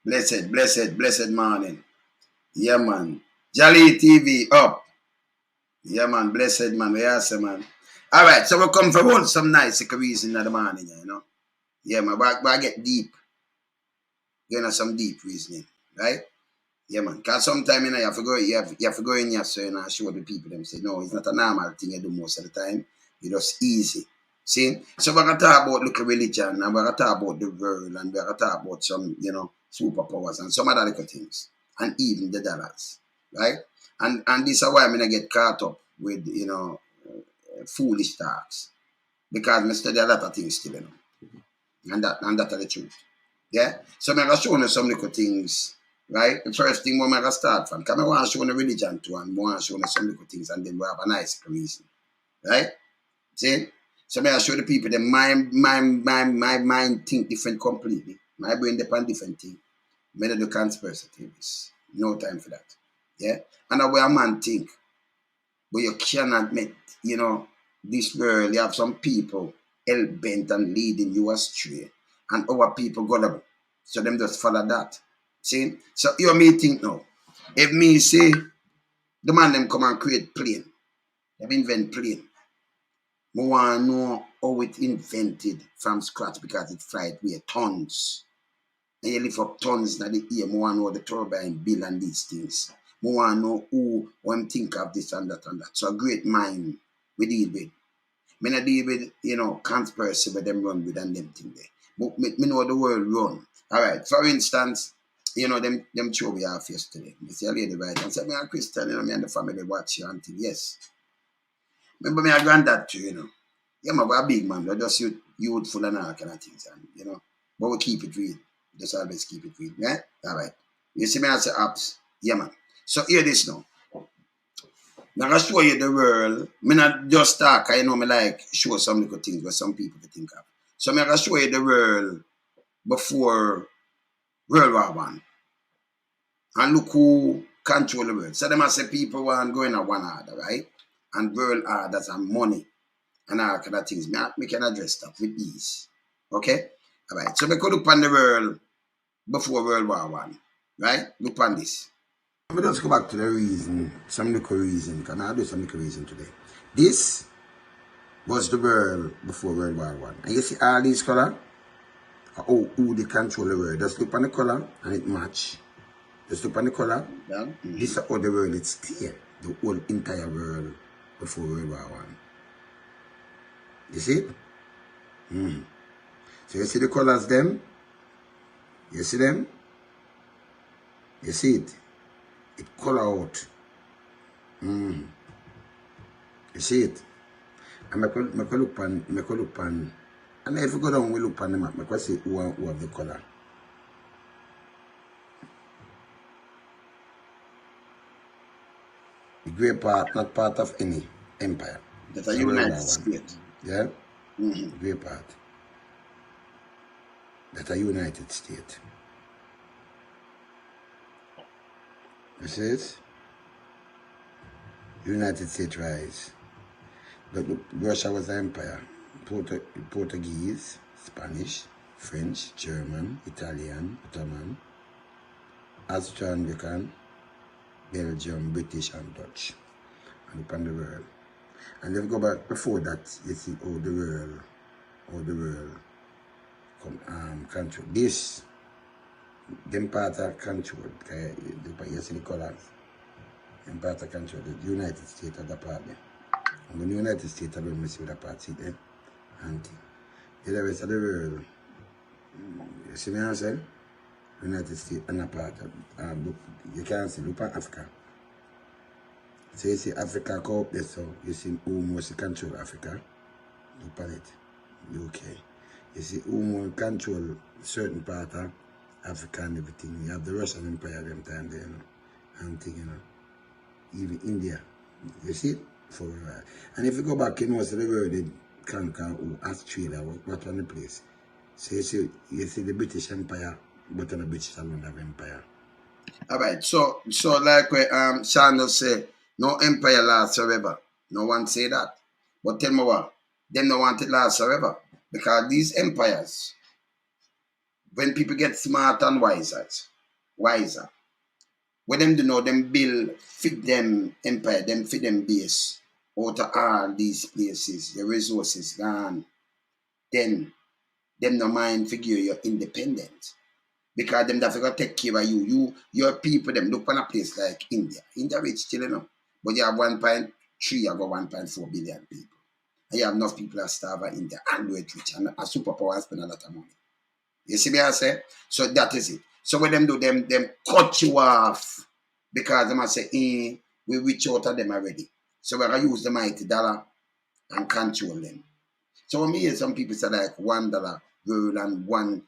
Blessed morning. Yeah, man. Jolly TV up. Yeah, man. Blessed man. Yes, man. All right. So we come for one some nice reason in the morning, you know. Yeah, man. But I get deep. You know, some deep reasoning, right? Yeah, man. Because sometimes, you know, you have to go in here, so, you know, show the people them say, no, it's not a normal thing you do most of the time. It's just easy. See? So we're going to talk about local religion, and we're going to talk about the world, and we're going to talk about some, you know, superpowers and some other little things. And even the dollars. Right? And this is why I'm going to get caught up with, you know, foolish talks. Because I study a lot of things still, you know. And that are the truth. Yeah? So I'm going to show you some little things. Right? The first thing we're going to start from. Because I want to show you religion too, and I want to show you some little things, and then we have a nice reason. Right? See? So I show the people that my mind think different completely. My brain depend different thing. Many do conspiracy theories. No time for that. Yeah? And the way a man think. But you cannot make, you know, this world, you have some people hell-bent and leading you astray. And our people gullible. So them just follow that. See? So you me think now. If me say, the man them come and create plane. Them invent plane. I want to know how it invented from scratch because it flight with tons. And you lift up tons in the air. I want to know the turbine bill and these things. I want to know who when think of this and that and that. So a great mind we deal with. I not deal with, you know, conspiracy where them run with and them thing there. But me know the world run. All right. For instance, you know, them show we off yesterday. I see a lady right and said, me and Christian, you know, me and the family watch you and thing. Yes. Remember me a granddad too, you know. Yeah, man, we're a big man. We're just youthful and all kind of things. And, you know, but we keep it real. Just always keep it real. Yeah? All right. You see me as the apps? Yeah, man. So hear this now. I'm going to show you the world. Me not just talk. I know me like show some little things where some people can think of. So I'm going to show you the world before World War One. And look who control the world. So them I say people want going at one order, right? And world orders and money. And all kind of things. Me can address that with ease. Okay? All right. So we could look on the world before World War One. Right? Look on this. Let me just go back to the reason. Some little reason. Because I'll do some little reason today. This was the world before World War One. And you see all these colors? Who they control the world. Just look on the color and it match. Just look on the color. Yeah. This is how the world is still. The whole entire world before World War One. You see it? So you see the colors them? You see them? You see it? It color out. You see it? And I can look on, and if you go down, we look on the map, I can see who have the color. The grey part, not part of any empire. That's a United States. Yeah? Grey part. That's a United States. You see it? United States rise. But Russia was an empire. Portuguese, Spanish, French, German, Italian, Ottoman, Austro-Hungarian, Belgium, British, and Dutch. And upon the world. And if you go back before that, you see how the world control. This, them part are controlled. You see the colors. Them part are controlled. The United States are the part there. And when the United States are going to see the part there. And the rest of the world. You see me answer? United States and a part of you can't see, look at Africa. So you see Africa go up there, so you see who most control Africa. Look at it. UK. You see who more control certain part of Africa and everything. You have the Russian Empire them time there, you know. And thing, you know. Even India. You see it? And if you go back, you know, so the world did conquer Australia, what on the place. So you see the British Empire, but on the British Island of Empire. Alright, so like where Sanders say, no empire lasts forever. No one say that. But tell me what, them don't want it last forever. Because these empires, when people get smart and wiser, wiser. When them do know them build fit them empire, them fit them base out of all these places, the resources gone, then them no mind figure you're independent. Because them that figure take care of you. Your people them look on a place like India. India rich still you know. But you have 1.3 or 1.4 billion people. And you have enough people that starve in India and do it rich and a superpower spend a lot of money. You see me I say? So that is it. So when them do them cut you off because them I say, we reach out to them already. So we're gonna use the mighty dollar and control them. So when me hear some people say like $1 rule and one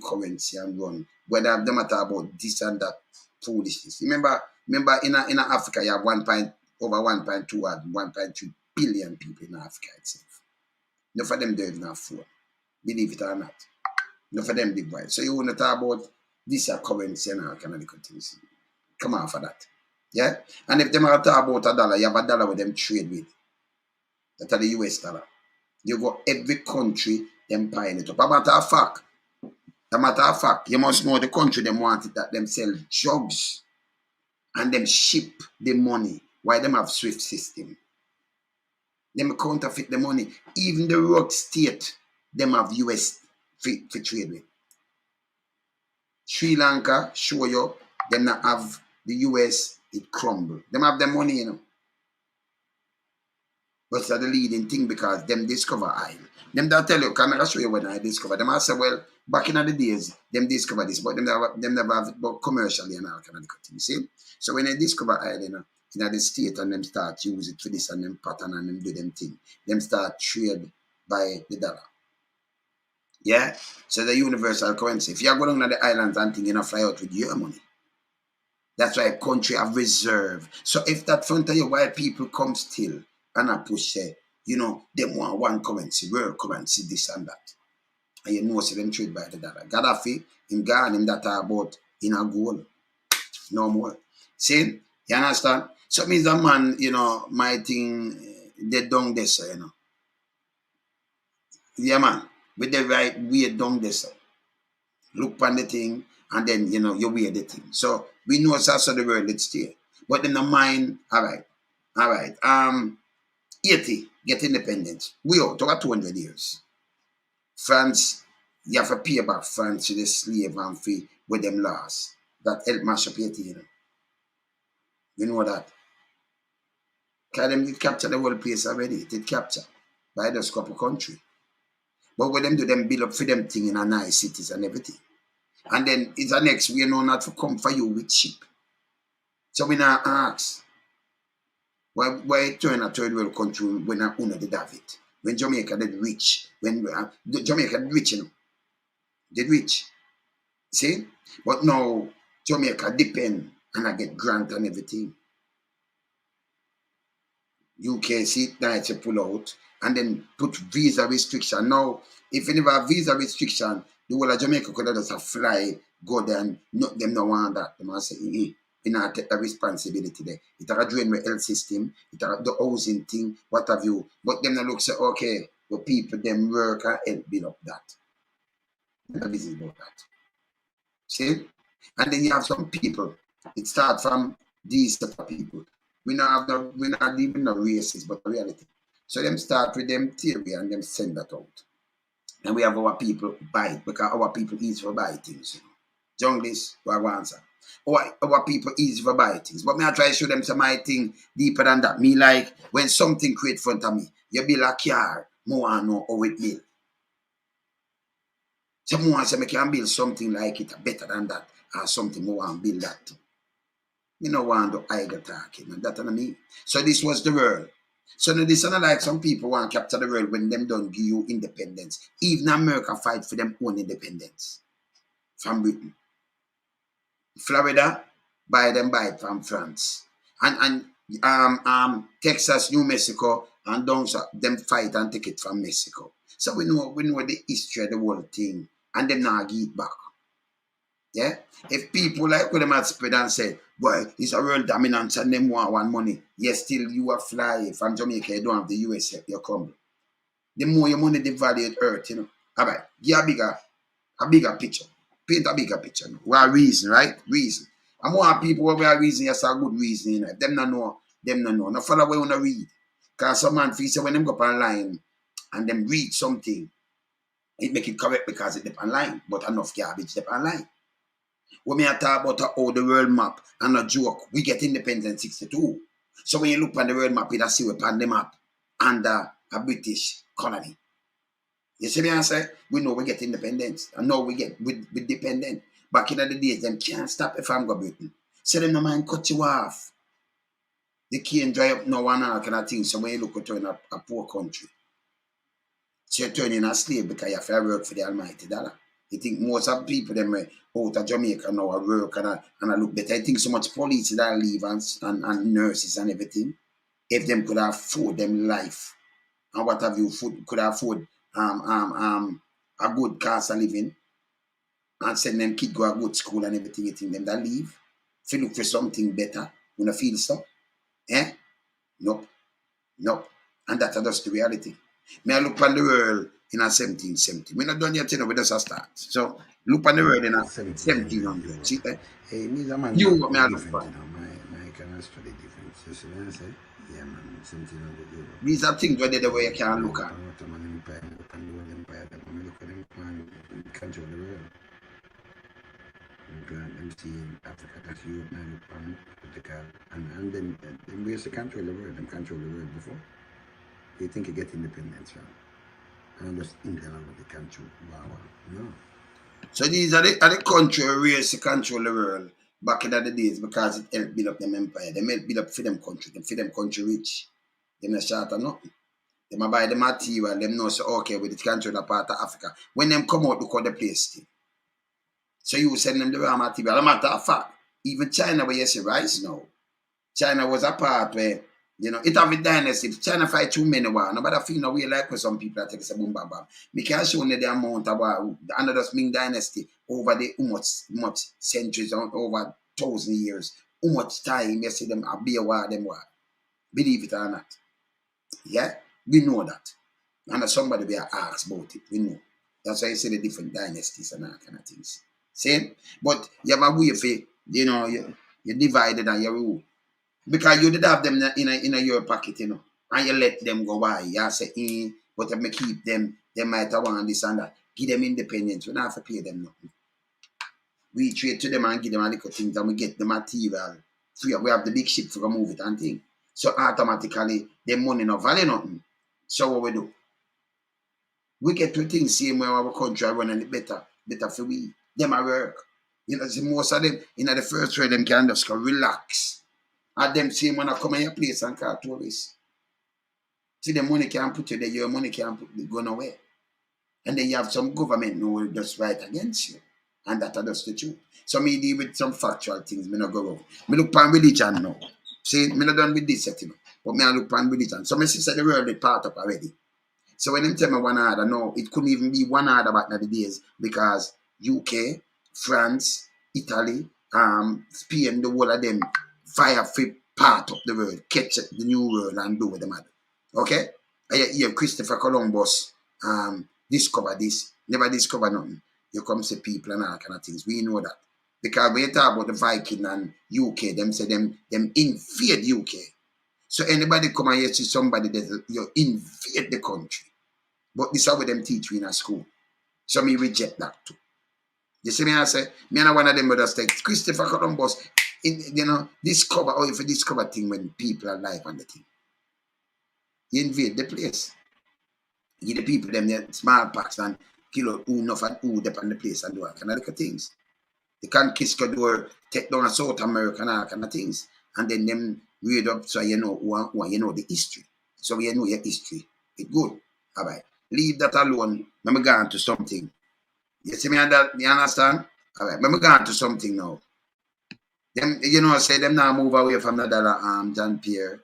currency and run, whether them matter about this and that foolishness. Remember in Africa you have over 1.2 and 1.3 billion people in Africa itself. None of them don't even have phone. Believe it or not. None of them live right. So you want to talk about this currency and all kind of things. Come on for that. Yeah? And if them are talk about a dollar, you have a dollar with them trade with. That's the US dollar. You go every country, them buying it up. A matter of fact, you must know the country them want it that them sell drugs and them ship the money. Why them have SWIFT system? Them counterfeit the money. Even the rogue state, them have US for trade with. Sri Lanka, show you, them not have the US, it crumble. Them have the money, you know. But it's the leading thing because them discover oil. Them that tell you, can I show you when I discover? Them I say, well, back in the days, them discover this, but them never have it but commercially and all kind of thing. See? So when they discover oil, you know, in the state and them start use it for this and them pattern and them do them thing, them start trade by the dollar. Yeah? So the universal currency. If you're going to the islands and thing, you know, fly out with your money. That's why a country have reserve. So if that front of you white people come still and I push say, you know, them want one currency, world currency, this and that. And you know, so them trade by the dollar. Gaddafi, in Ghana, him that are about in a goal. No more. See? You understand? So it means that man, you know, my thing, they down this, you know. Yeah, man. With the right way down this. Look on the thing, and then, you know, you wear the thing. So we know it's also the world it's there. But in the mind, all right. 80, get independence. We out over 200 years. France, you have to pay back France to the slave and free with them laws. That help mash up 80, you know. You know that. Because them did capture the whole place already. It did capture by the couple country. But what them do, them build up for them thing in a nice cities and everything. And then it's the next we know not to come for you with cheap. So we now ask, why turn a third world country when I own the David? When Jamaica did rich, when Jamaica did rich, you know, did rich. See? But now Jamaica depend and I get grant and everything. UK see now to pull out and then put visa restriction. Now, if you never have visa restriction, the whole of Jamaica could just have fly, go there and not them no want that. They must say, we not take the responsibility there. It are drain the health system, it are the housing thing, what have you. But them look say, okay, the people them work and help build up that. They're not busy about that. See? And then you have some people, it starts from these type of people. We not even no races, but reality. So them start with them theory and them send that out. And we have our people buy it because our people easy for buy things. You know? Junglies, we have answer. Our people easy for buy things. But me I try to show them some my thing deeper than that. Me like when something create front of me, you build a car, more and know how it build. Someone say me can build something like it better than that, or something more and build that. You know want to idle talking, and that and me. So this was the world. So now this is not like some people want to capture the world when them don't give you independence. Even America fight for them own independence from Britain. Florida buy it from France. And Texas, New Mexico, and down so them fight and take it from Mexico. So we know the history of the whole thing, and them now give it back. Yeah? If people like what them had spread and say, boy, it's a world dominance and them want one money, yes, still you are fly from Jamaica, you don't have the US, you crumble. The more your money devalued earth, you know. All right, give a bigger picture. Paint a bigger picture. No? We are reason, right? Reason. And more people where we are reason, yes, a good reason, you know. If them not know, them not know. No follow where we want to read. Because some man feel say when them go up online and them read something, it make it correct because it dep online. But enough garbage dep online. When me a talk about how the world map and a joke, we get independent 62. So when you look on the world map, you see we on the map under a British colony. You see me I say? We know we get independence. And now we dependent. Back in the days, them can't stop if I'm going Britain. So them no mind cut you off. They can't dry up no one all kind of thing. So when you look at a poor country, so you're turning a slave because you have to work for the almighty dollar. You think most of the people them out of Jamaica now are work and I look better. I think so much police that leave and nurses and everything. If them could afford them life and what have you could afford a good cost of living and send them kids go a good school and everything, you think them that leave. If you look for something better, you don't feel so. Eh? Nope. Nope. And that's just the reality. May I look on the world in a 1770. We're not done yet, you know, we just a start. So look on the world in a 1700. See that? Hey, me the man You is what me I look different, for. you know. My kind of study different. You see what I say? Yeah, man, 1700 euro. These are things where the way you can look at. Ottoman Empire, look at the world empire. When we look at them, man, control the world. Them seeing Africa, that's Europe, now look on political. And then we used to control the world. Them control the world before. They think you get independence, right? And just England with the country. Wow. No. So these are the country race to control the world back in the days because it helped build up them empire. They helped build up for them country rich. Them not short of nothing. Them buy the material, them know so okay with the country the part of Africa. When them come out, look how the place thing. So you send them the raw material. As a matter of fact, even China where you see rice now. China was a part where, you know, it have a dynasty. If China fight too many war, nobody feel no way like with some people that take a boom bam bam. Me can show you the amount of war, another Ming dynasty over the much centuries, over 1,000 years. How much time you see them a be a war, them war. Believe it or not. Yeah? We know that. And somebody be asked about it. We know. That's why you see the different dynasties and that kind of things. See? But you have a way for, you know, you divided and you rule. Because you did have them in your pocket, you know, and you let them go by. You say, but if I keep them, they might have want this and that. Give them independence. We don't have to pay them nothing. We trade to them and give them a little things and we get the material free. We have the big ship to move it and thing. So automatically, the money no value nothing. So what we do? We get two things same way our country running it better for we. Them a work. You know, see most of them, in the first way, them can just go relax. And them same when I come in your place and call tourists. See, the money can't put you there, your money can't go nowhere. And then you have some government who will just fight against you. And that's just the truth. So me deal with some factual things, me not go wrong. Me look on religion now. See, me not done with this setting. But me I look on religion. So me see the world is part up already. So when them tell me one order, no, it couldn't even be one order back in the days because UK, France, Italy, Spain, the whole of them fire free part of the world, catch the new world and do with them. Okay? I hear Christopher Columbus discover this, never discover nothing. You come see people and all kind of things. We know that. Because when you talk about the Viking and UK, them say them invade UK. So anybody come and see somebody that you invade the country. But this is what them teach you in a school. So me reject that too. You see me I say, me and one of them brothers take Christopher Columbus, discover, or if you discover thing when people are alive on the thing. You invade the place. Give the people them the smallpox and kill out who enough and who dep on the place and do all kind of things. They can't kiss the door, take down a South America and all kind of things. And then them read up so you know you know the history. So you know your history. It's good. All right. Leave that alone. Let me go on to something. You see me on that? You understand? All right. Let me go on to something now. Them, say them now move away from the dollar, John Pierre.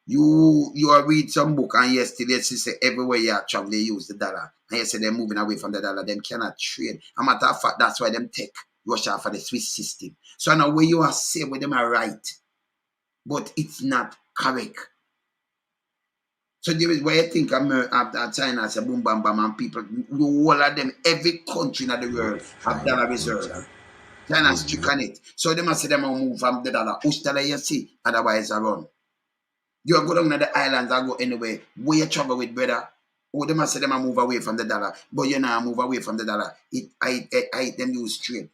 You are read some book and yesterday she say everywhere you travel they use the dollar. And you say they're moving away from the dollar, them cannot trade. A matter of fact, that's why them take Russia for the Swiss system. So now where you are saying with them are right, but it's not correct. So there is why you think China as a boom bam bam and people, all of them, every country in the world Growth, have trial, dollar reserve. culture, China strict movement. on it. So they must say them will move from the dollar. Which dollar you see? Otherwise I run. You go down to the islands, I go anywhere. Where you travel with, brother? Oh, they must say them move away from the dollar. But you know, move away from the dollar. I them use trade.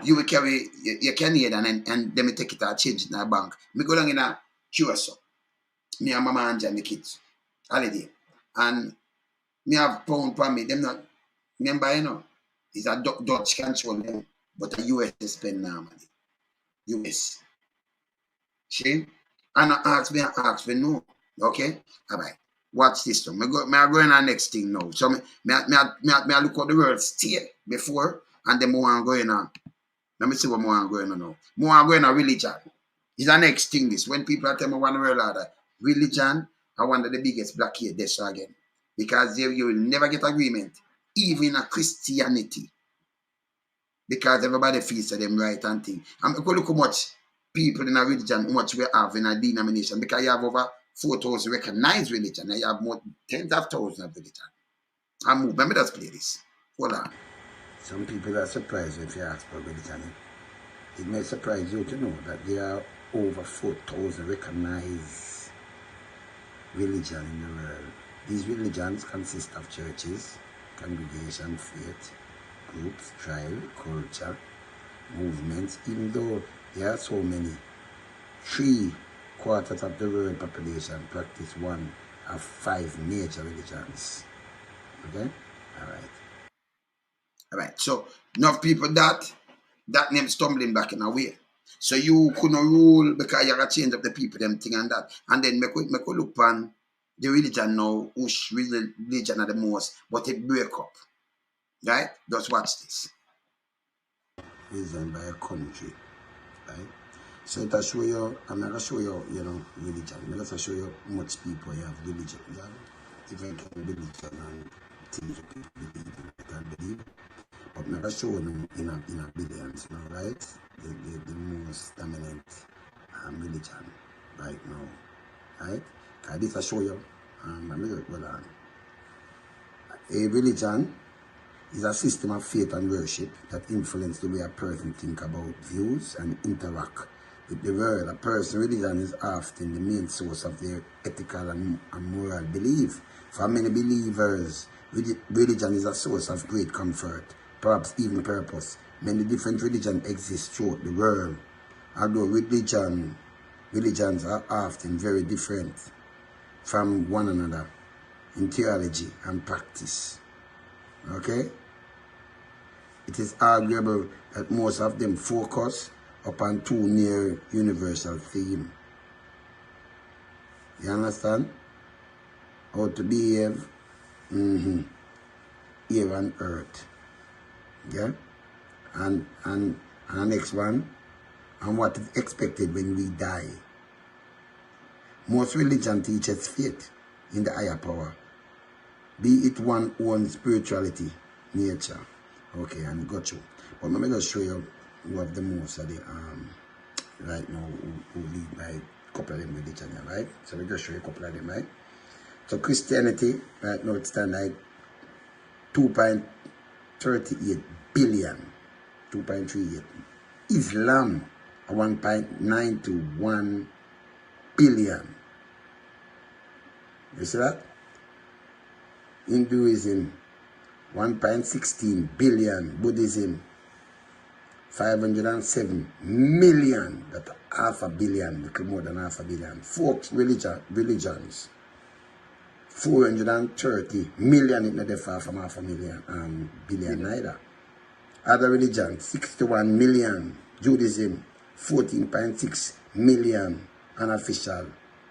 You will carry your Canadian and them take it and change it in a bank. Me go down in a QSO. Me and mama and the kids. Holiday. And me have pound for me. Them not, remember, it's a Dutch control them. But the US spend normally. US. See? And I ask me no. Okay? All right. Watch this one. Me I go in our next thing now. So me look at the world stay before and then more I'm going on. Let me see what more I'm going on now. More I'm going on religion. Is the next thing this. When people tell me one world order, religion are one of the biggest blockade this again. Because you will never get agreement, even in a Christianity. Because everybody feels that them right and thing. And look how much people in a religion, how much we have in a denomination. Because you have over 4,000 recognized religion, and you have more tens of thousands of religion. And move. Let me just play this. Hold on. Some people are surprised if you ask for religion. It may surprise you to know that there are over 4,000 recognized religion in the world. These religions consist of churches, congregation, faith, groups, tribe, culture, movements, even though there are so many. 3/4 of the world population practice one of 5 major religions. Okay? Alright. Alright. So enough people that name stumbling back in a way. So you couldn't rule because you gotta change up the people, them thing and that. And then make look on the religion now, which religion are the most, but it break up. Right? Just watch this. Reason by a country. Right? So it will show you, I'm not going to show you, religion. I'm going to show you much people you have religion. You have different kind of religion and things that people believe and can't believe. But I'm going to show you in a billions now, right? The most dominant religion right now, right? Because this will show you, a religion is a system of faith and worship that influence the way a person think about, views, and interact with the world. A person's religion is often the main source of their ethical and moral belief. For many believers, religion is a source of great comfort, perhaps even purpose. Many different religions exist throughout the world, although religions are often very different from one another in theology and practice. Okay? It is arguable that most of them focus upon 2 near universal themes. You understand? How to behave here on earth. Yeah? And the next one, and what is expected when we die. Most religion teaches faith in the higher power, be it one's own spirituality, nature. Okay, and got you. But let me just show you who have the most of the right now who lead by a couple of them religion, right? So we just show you a couple of them, right? So Christianity, right now it stands like 2.38 billion. 2.38. Islam 1.91 billion. You see that? Hinduism 1.16 billion. Buddhism 507 million. That's half a billion, little more than half a billion. Folk religions 430 million. It's not far from half a million billion neither. Other religions 61 million. Judaism 14.6 million. Unofficial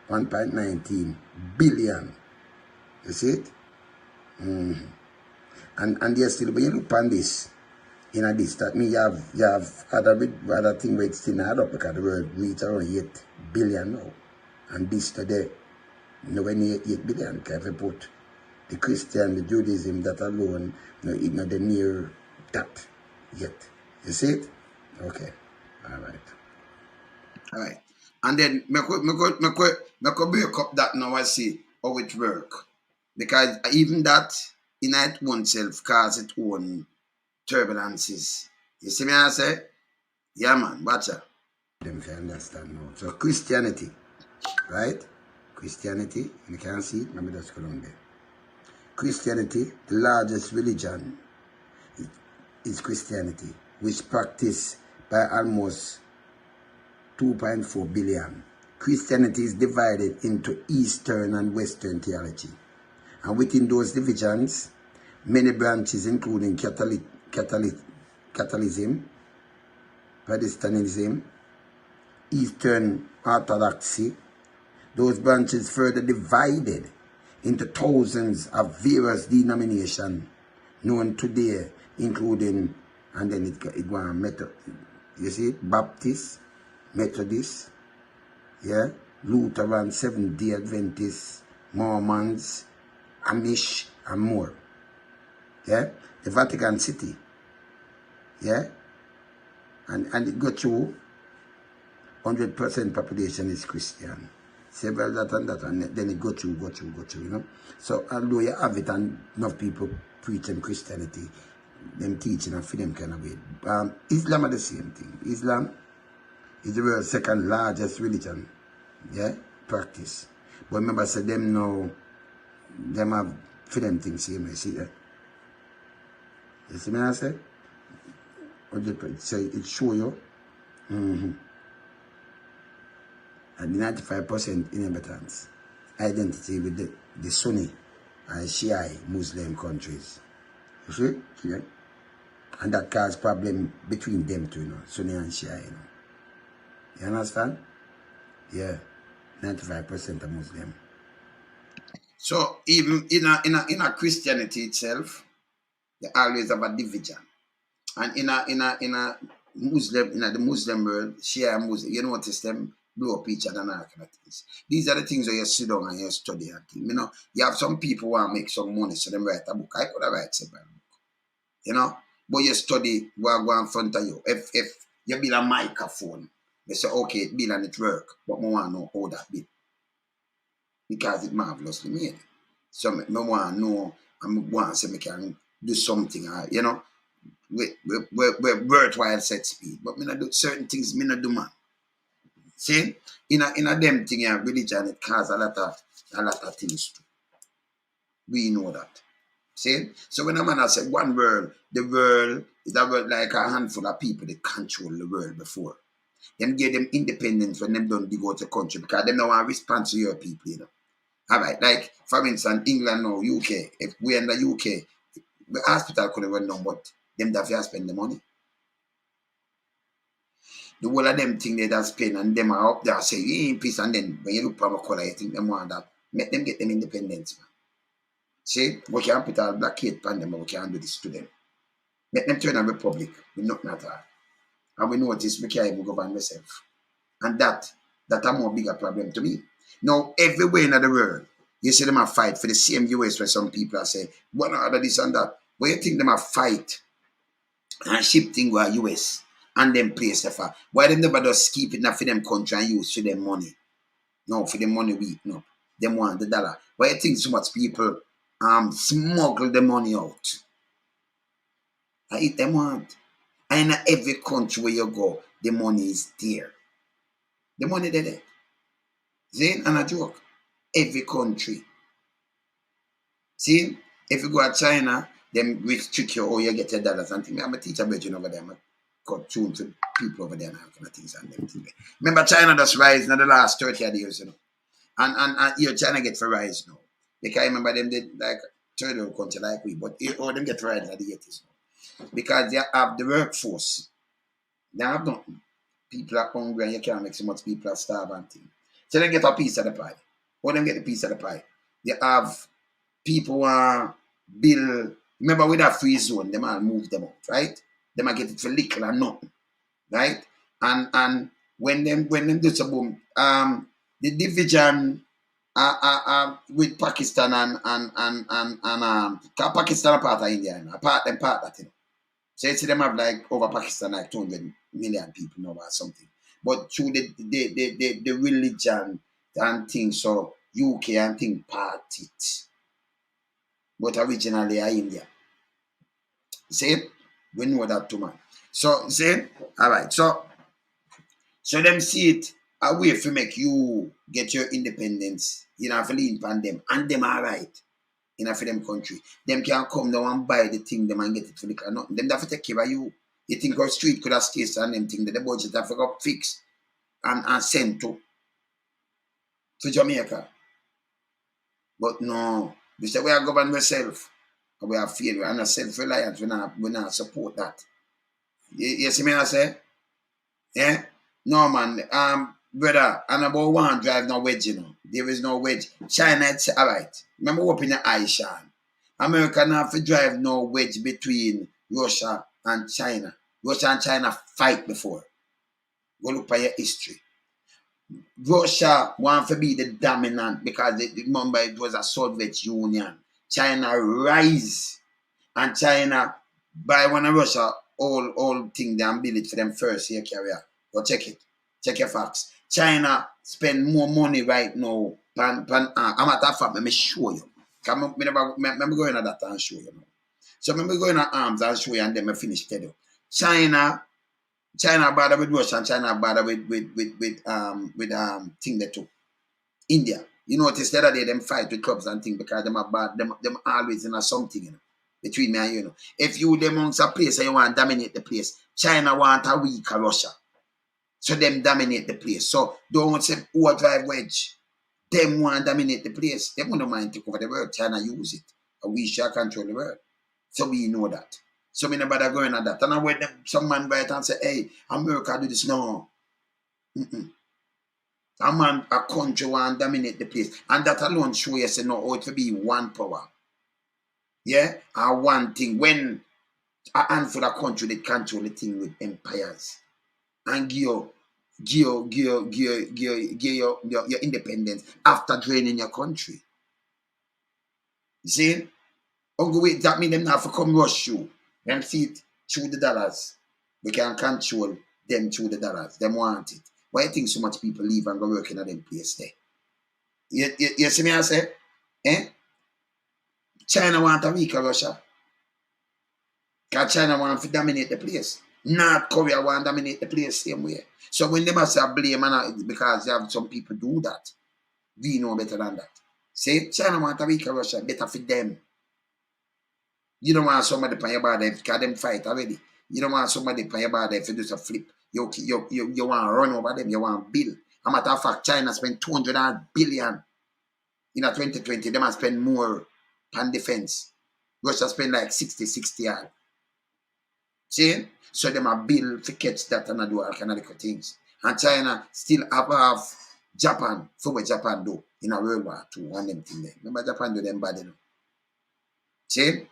1.19 billion. You see it? And there's still, when you look on this, this, that means you have other thing where it's still add up because the world reach around 8 billion now. And this today, nowhere near 8 billion. Because if you put the Christian, the Judaism, that alone, it's not near that yet. You see it? Okay. All right. And then me could break up that now. I see how it work. Because even that in it oneself cause its own turbulences. You see me I say? Yeah man, watch out. Them can understand now. So Christianity, right? Christianity, you can see it, let me just go down there. Christianity, the largest religion is Christianity, which practiced by almost 2.4 billion. Christianity is divided into Eastern and Western theology. And within those divisions, many branches including Catholicism, Protestantism, Eastern Orthodoxy, those branches further divided into thousands of various denominations known today, including, and then it goes Method, you see it, Baptist, Methodist, yeah, Lutheran, Seventh-day Adventists, Mormons, Amish, and more. Yeah, the Vatican City, yeah, and it got through 100% population is Christian. Several that and then it go through, you know. So although you have it and enough people preaching Christianity, them teaching and for them kind of way. Islam are the same thing. Islam is the world's second largest religion, yeah, practice. But remember, I said them now, them have for them things same way, see that? You see me I say? So it show you. And the 95% inhabitants identity with the Sunni and Shia Muslim countries. You see? Yeah? And that cause problem between them two, you know, Sunni and Shia, you know. You understand? Yeah. 95% are Muslim. So even in a Christianity itself, they always have a division. And in a Muslim, in the Muslim world, Shia Muslim, you notice them blow up each other and all kind of things. These are the things where you sit down and you study and things. You know, you have some people who want to make some money, so them write a book. I could have write several book. You know? But you study what go in front of you. If you build a microphone, they say, okay, it build and it work, but I want to know how that build. Because it's marvelously made. So I want to know, I want to say I can do something, you know, with worthwhile set speed. But me not do certain things, me not do man. See? In a them thing, religion, it cause a lot of things too. We know that. See? So when a man has said one world, the world is a world like a handful of people that control the world before. Them give them independence when them don't go to the country because them don't want to respond to your people, you know. All right, like for instance, England or UK. If we're in the UK, the hospital could have run down, but them that have spend the money. The whole of them think they just spend and them are up there say, you ain't peace. And then when you look for my color, you think them want that. Make them get them independence, man. See, we can't put our blockade on them, but we can't do this to them. Make them turn a republic with nothing at all. And we notice we can't even govern ourselves. And that a more bigger problem to me. Now, everywhere in the world, you see them a fight for the same US where some people are saying, one other this and that. But you think them a fight and ship thing go to US and them place the far. Why them never just keep it not for them country and use for them money? No, for the money we no. Them want the dollar. Why you think so much people smuggle the money out? I eat them want. And in every country where you go, the money is there. The money there. See, and a joke. Every country. See, if you go to China, them restrict you or you get your dollars and things. I'm a teacher virgin over there. I'm a cut tune to people over there and all kind of things and them things. Remember China just rise in the last 30 years, you know. And you're China get for rise now. Because I remember them did like third world country like we, but all them get for rise in the 80s now. Because they have the workforce. They have nothing. People are hungry and you can't make so much people are starving and things. So they get a piece of the pie. Or them get a piece of the pie. They have people build, remember with that free zone, them all move them out, right? Them might get it for little or nothing, right? And when them do so boom, the division with Pakistan and Pakistan are part of India, part that thing. So you see them have like over Pakistan like 200 million people now or something. But through the religion and things, so UK and thing part it. But originally are India. See? We know that too, man. So, see? Alright, so them see it a way to make you get your independence. You know, have to lean upon them. And them alright. In a for them country. Them can come down and buy the thing them and get it for the car. Nothing. Them have to take care of you. You think our street could have stayed and them thing that the budget have to go fix and send to Jamaica. But no. We say we are governed ourselves. We are failure and a self-reliance. We not support that. You see me I say? Yeah? No man. Brother, and about one drive no wedge, you know. There is no wedge. China, it's alright. Remember open your eyes, Sean. America now have to drive no wedge between Russia and China. Russia and China fight before. Go look at your history. Russia want to be the dominant because remember it was a Soviet Union. China rise and China buy one of Russia all thing they build it for them first here carrier. Go check it. Check your facts. China spend more money right now than a matter of fact, let me show you. Come me go in at that and show you now. So let me go in at arms and show you and then I finish tell you. China bother with Russia and China bother with thing they took. India. You notice the other day them fight with clubs and things because them are bad, them always in a something, you know, between me and you know. If you them amongst a place and you want to dominate the place, China want a weaker Russia. So them dominate the place. So don't say who drive wedge. Them want to dominate the place. Them don't mind take over the world. China use it. And we shall control the world. So we know that. So we never going at that. And when some man write and say, hey, America do this. No. A man, a country want to dominate the place. And that alone show you say no, it will be one power. Yeah? And one thing. When a handful of country they control the thing with empires. And give your independence after draining your country. You see? Oh, wait, that means them not have to come rush you. Them see it through the dollars. We can control them through the dollars. Them want it. Why you think so much people leave and go working at them place there? You see me I say? Eh? China want a weaker Russia. Because China want to dominate the place. North Korea want to dominate the place same way. So when they must have blame because they have some people do that, we know better than that. Say China want a weaker Russia, better for them. You don't want somebody pay your body because them fight already. You don't want somebody pay your body if you do a flip. You want to run over them, you want to build. As a matter of fact, China spent 200 billion in 2020. They must spend more on defense. Russia spend like 60 odd. See? So them a build to catch that and do all kind of things. And China still have Japan for what Japan do in a World War II and them thing there. Remember Japan do them bad, you know. See?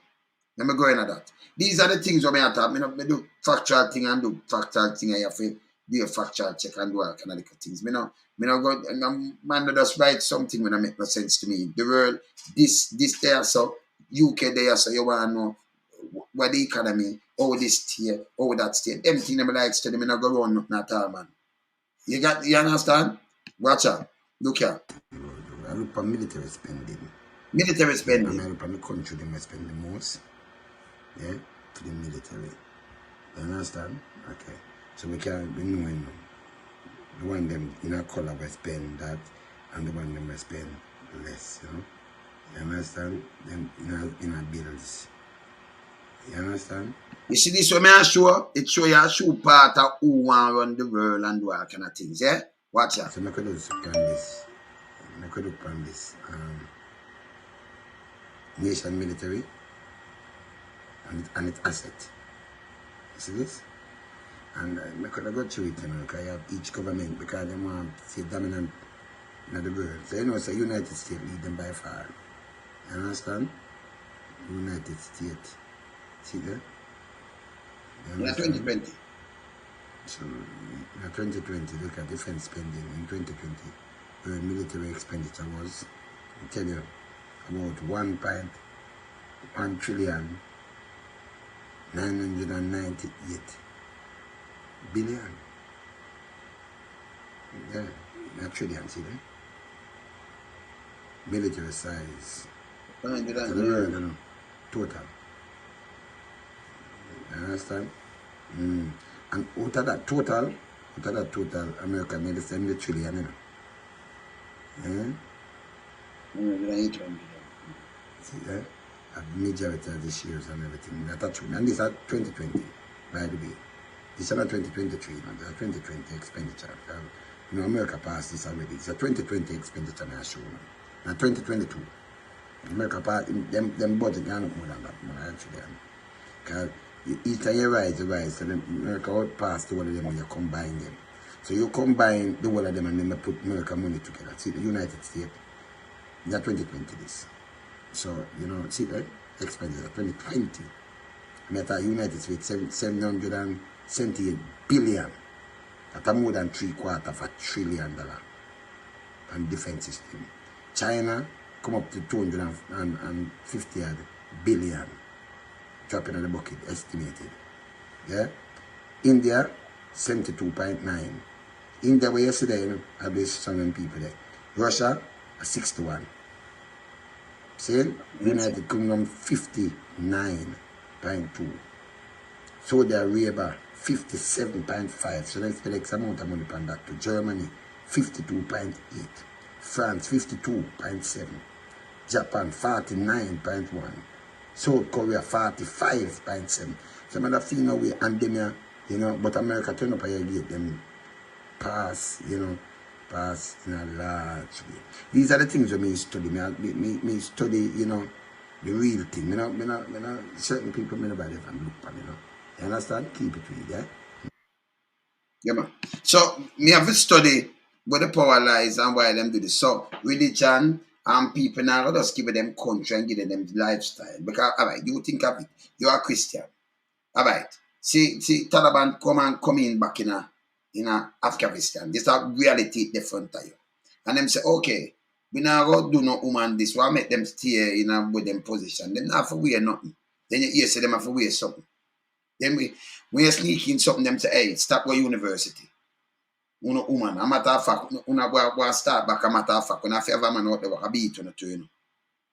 Let me go into that. These are the things where I talk. I do factual thing and do factual thing. I have to do a factual check and do all kind of things. Me no go man just write something when it make no sense to me. The world, this there so UK there so you want to know what the economy, all this here, all that state. Everything them like study, me not go run nothing at all, man. You understand? Watch out. Look here. I look for military spending. Military spending. I look for the country they spend the most. Yeah, for the military. You understand? Okay. So we know the one them in a color we spend that and the one them we spend less, you know. You understand? Them in a bills. You understand? You see this one I show? It show you a show part of who want run the world and do all kind of things, yeah? Watch out. So I could look on this. I could look on this. Nation military and its asset. You see this? And I could go through it, you know, because you have each government, because they want to see dominant in the world. So you know, so United States lead them by far. You understand? United States. See that? Yeah, 2020. So in 2020, look at defense spending in 2020, where military expenditure was, I tell you, about 1.1 trillion 998 billion. Yeah, not trillion, see that? military size. To the world, 100 you know, total. You understand? Mm. And out of that total, America made 70 trillion, you know. Yeah? 100. See, yeah? A majority of the shares and everything. That are true. And these are 2020, by the way. These are not 2023, you know, they are 2020 expenditure. You know, America passed this already. It's a 2020 expenditure now show. Now 2022. America passed them budget are not more than that, man, actually. Because each time you rise, so America would pass the one of them when you combine them. So you combine the one of them and then you put America money together. See, the United States, they're 2020 this. So, you know, see, right? Expenditure 2020. Meta United States 778 billion. That's more than 3/4 of $1 trillion on defense system. China come up to 250 billion. Dropping in the bucket, estimated. Yeah? India, 72.9. India, where yesterday, you know, I believe some people there. Russia, 61. See? United Kingdom, 59.2. Saudi Arabia, 57.5. So let's spend X amount of money on that to Germany, 52.8. France, 52.7. Japan, 49.1. South Korea, 45.7. Some of the thing away and them, you know, but America turn up and get them pass, you know, pass in a large way. These are the things that me study. Me study, you know, the real thing. Me know, certain people, me nobody ever look for, you know. You understand? Keep it real, yeah? Yeah, man. So, me have to study where the power lies and why them do this. So, religion and people now, let us give them country and give them lifestyle. Because, all right, you think of it. You are Christian. All right. See, Taliban come in back in Afghanistan. This a reality different to you. And them say, okay, we now go do no woman this. Why make them stay in a with them position? Them not for wear nothing. Then you hear say them have to wear something. Then when you sneak in something, them say, hey, stop go university. Uno woman, a matter of fact, una go start back a matter of fact, when I ever man out there, I beat on to you know.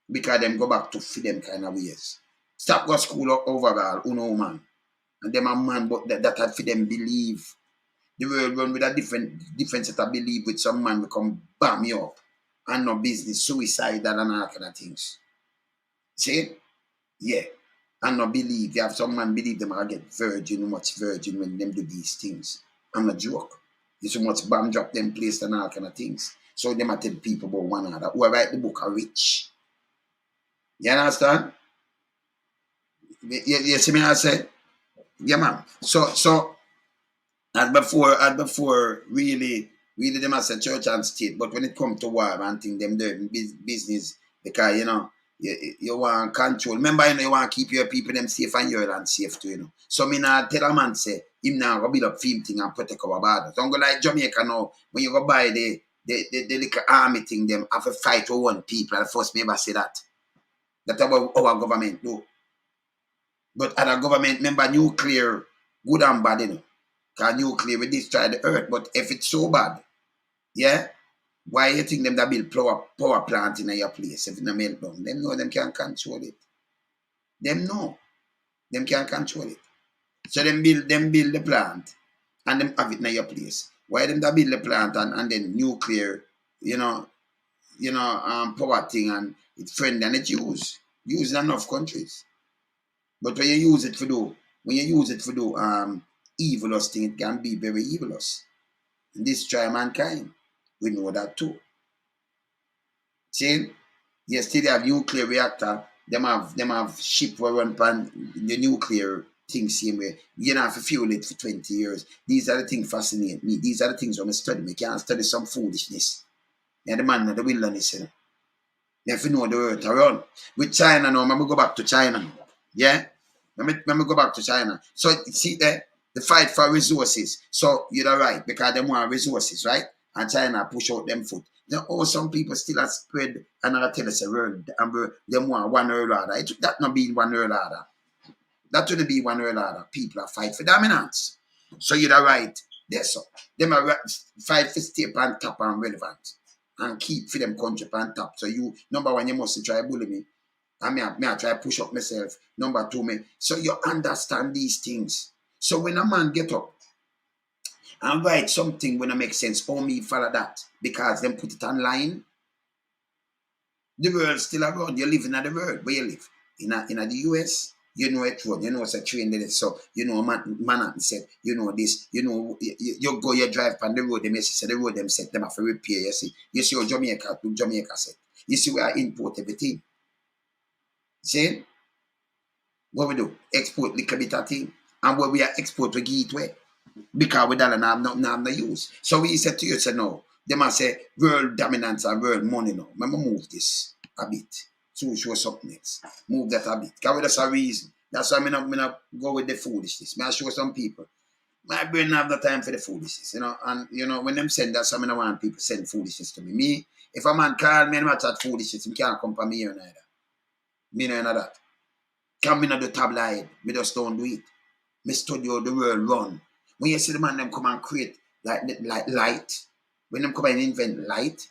Because them go back to feed them kind of ways. Stop go school overall, uno woman. And them a man, but that had for them believe. The world run with a different set of belief with some man will come bam you up. And no business, suicidal and all kind of things. See? Yeah. And no believe. You have some man believe them are get virgin, much virgin when them do these things. I'm not joke. You so much bomb drop them place and all kind of things. So them I tell people about one another. Who write the book are rich. You understand? You see me I say? Yeah man. So as before really them as a church and state, but when it come to war and thing them doing business because you know you want control. Remember, you know, you want to keep your people them safe and your land safe too, you know. So me now tell a man say him now go build up film thing and protect our borders. Don't go like Jamaica now when you go buy the little army thing them have a fight with one people and first me ever say that. That's what our government do. But other government remember nuclear good and bad, you know. Because nuclear will destroy the earth. But if it's so bad, yeah, why you think them that build power plant in your place if it not melt down? Them know them can control it. Them know. Them can control it. So them build the plant and them have it in your place. Why them that build the plant and then nuclear, you know, power thing and it's friendly and it's used in enough countries. But when you use it for do evilous thing, it can be very evilous. And destroy mankind. We know that too. See? Yes, still they have nuclear reactor. Them have ship where run pan the nuclear thing same way. You don't have to fuel it for 20 years. These are the things fascinate me. These are the things when I study. Me can't study some foolishness. Yeah, the man of the wilderness, you know. You have to know the earth around. With China now, I'm go back to China. Yeah? Let me go back to China. So see there, the fight for resources. So you're right, because they want resources, right? And China push out them foot. Then oh, some people still have spread another tell us a word and them want one world order. It that not be one world order. That would be one world order. People are fight for dominance. So you're right. There so. Them are fight for step and top and relevant. and keep for them country on top. So you, number one, you must try bully me. And I try push up myself. Number two, me. So you understand these things. So when a man get up and write something when it makes sense, or me follow that, because then put it online, the world still around. You live in the world. Where you live? In the US, you know it road. You know it's a train there. So you know Manhattan said, you know this, you know you go, you drive on the road, them say the road them set them have to repair. You see how Jamaica said. You see where I import everything. See? What we do? Export little bit of thing. And what we are export we give it away. Because we don't have no use. So we said to you, say no. They must say world dominance and world money now. Remember move this a bit. So show something else. Move that a bit. Because that's a reason. That's why I'm not go with the foolishness. I show some people. My brain have the time for the foolishness, you know. And you know, when them send that, some I don't want people send foolishness to me. Me, if a man call me and I chat foolishness, he can't come for me here neither. Me no know that. Come in at the tabloid, me just don't do it. Me study how the world run. When you see the man them come and create like light, when them come and invent light,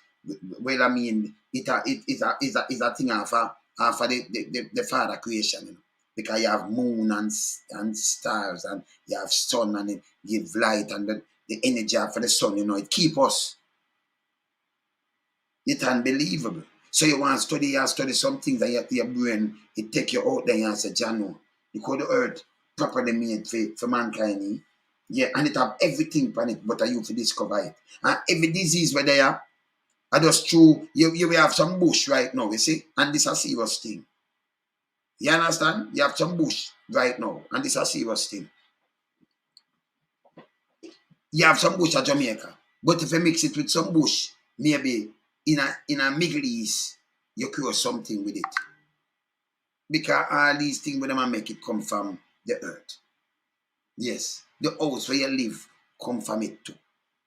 well I mean it is a thing of the father creation, you know. Because you have moon and stars and you have sun and it give light and the energy for the sun, you know, it keep us. It's unbelievable. So you study some things that your brain, it take you out there and say, Jano, you call the earth properly made for mankind. Yeah, and it have everything on it, but are you to discover it. And every disease where they are just true, you will have some bush right now, you see, and this is a serious thing. You understand? You have some bush right now, and this is a serious thing. You have some bush at Jamaica, but if you mix it with some bush, maybe in a Middle East, you cure something with it. Because all these things when them make it come from the earth. Yes. The house where you live come from it too.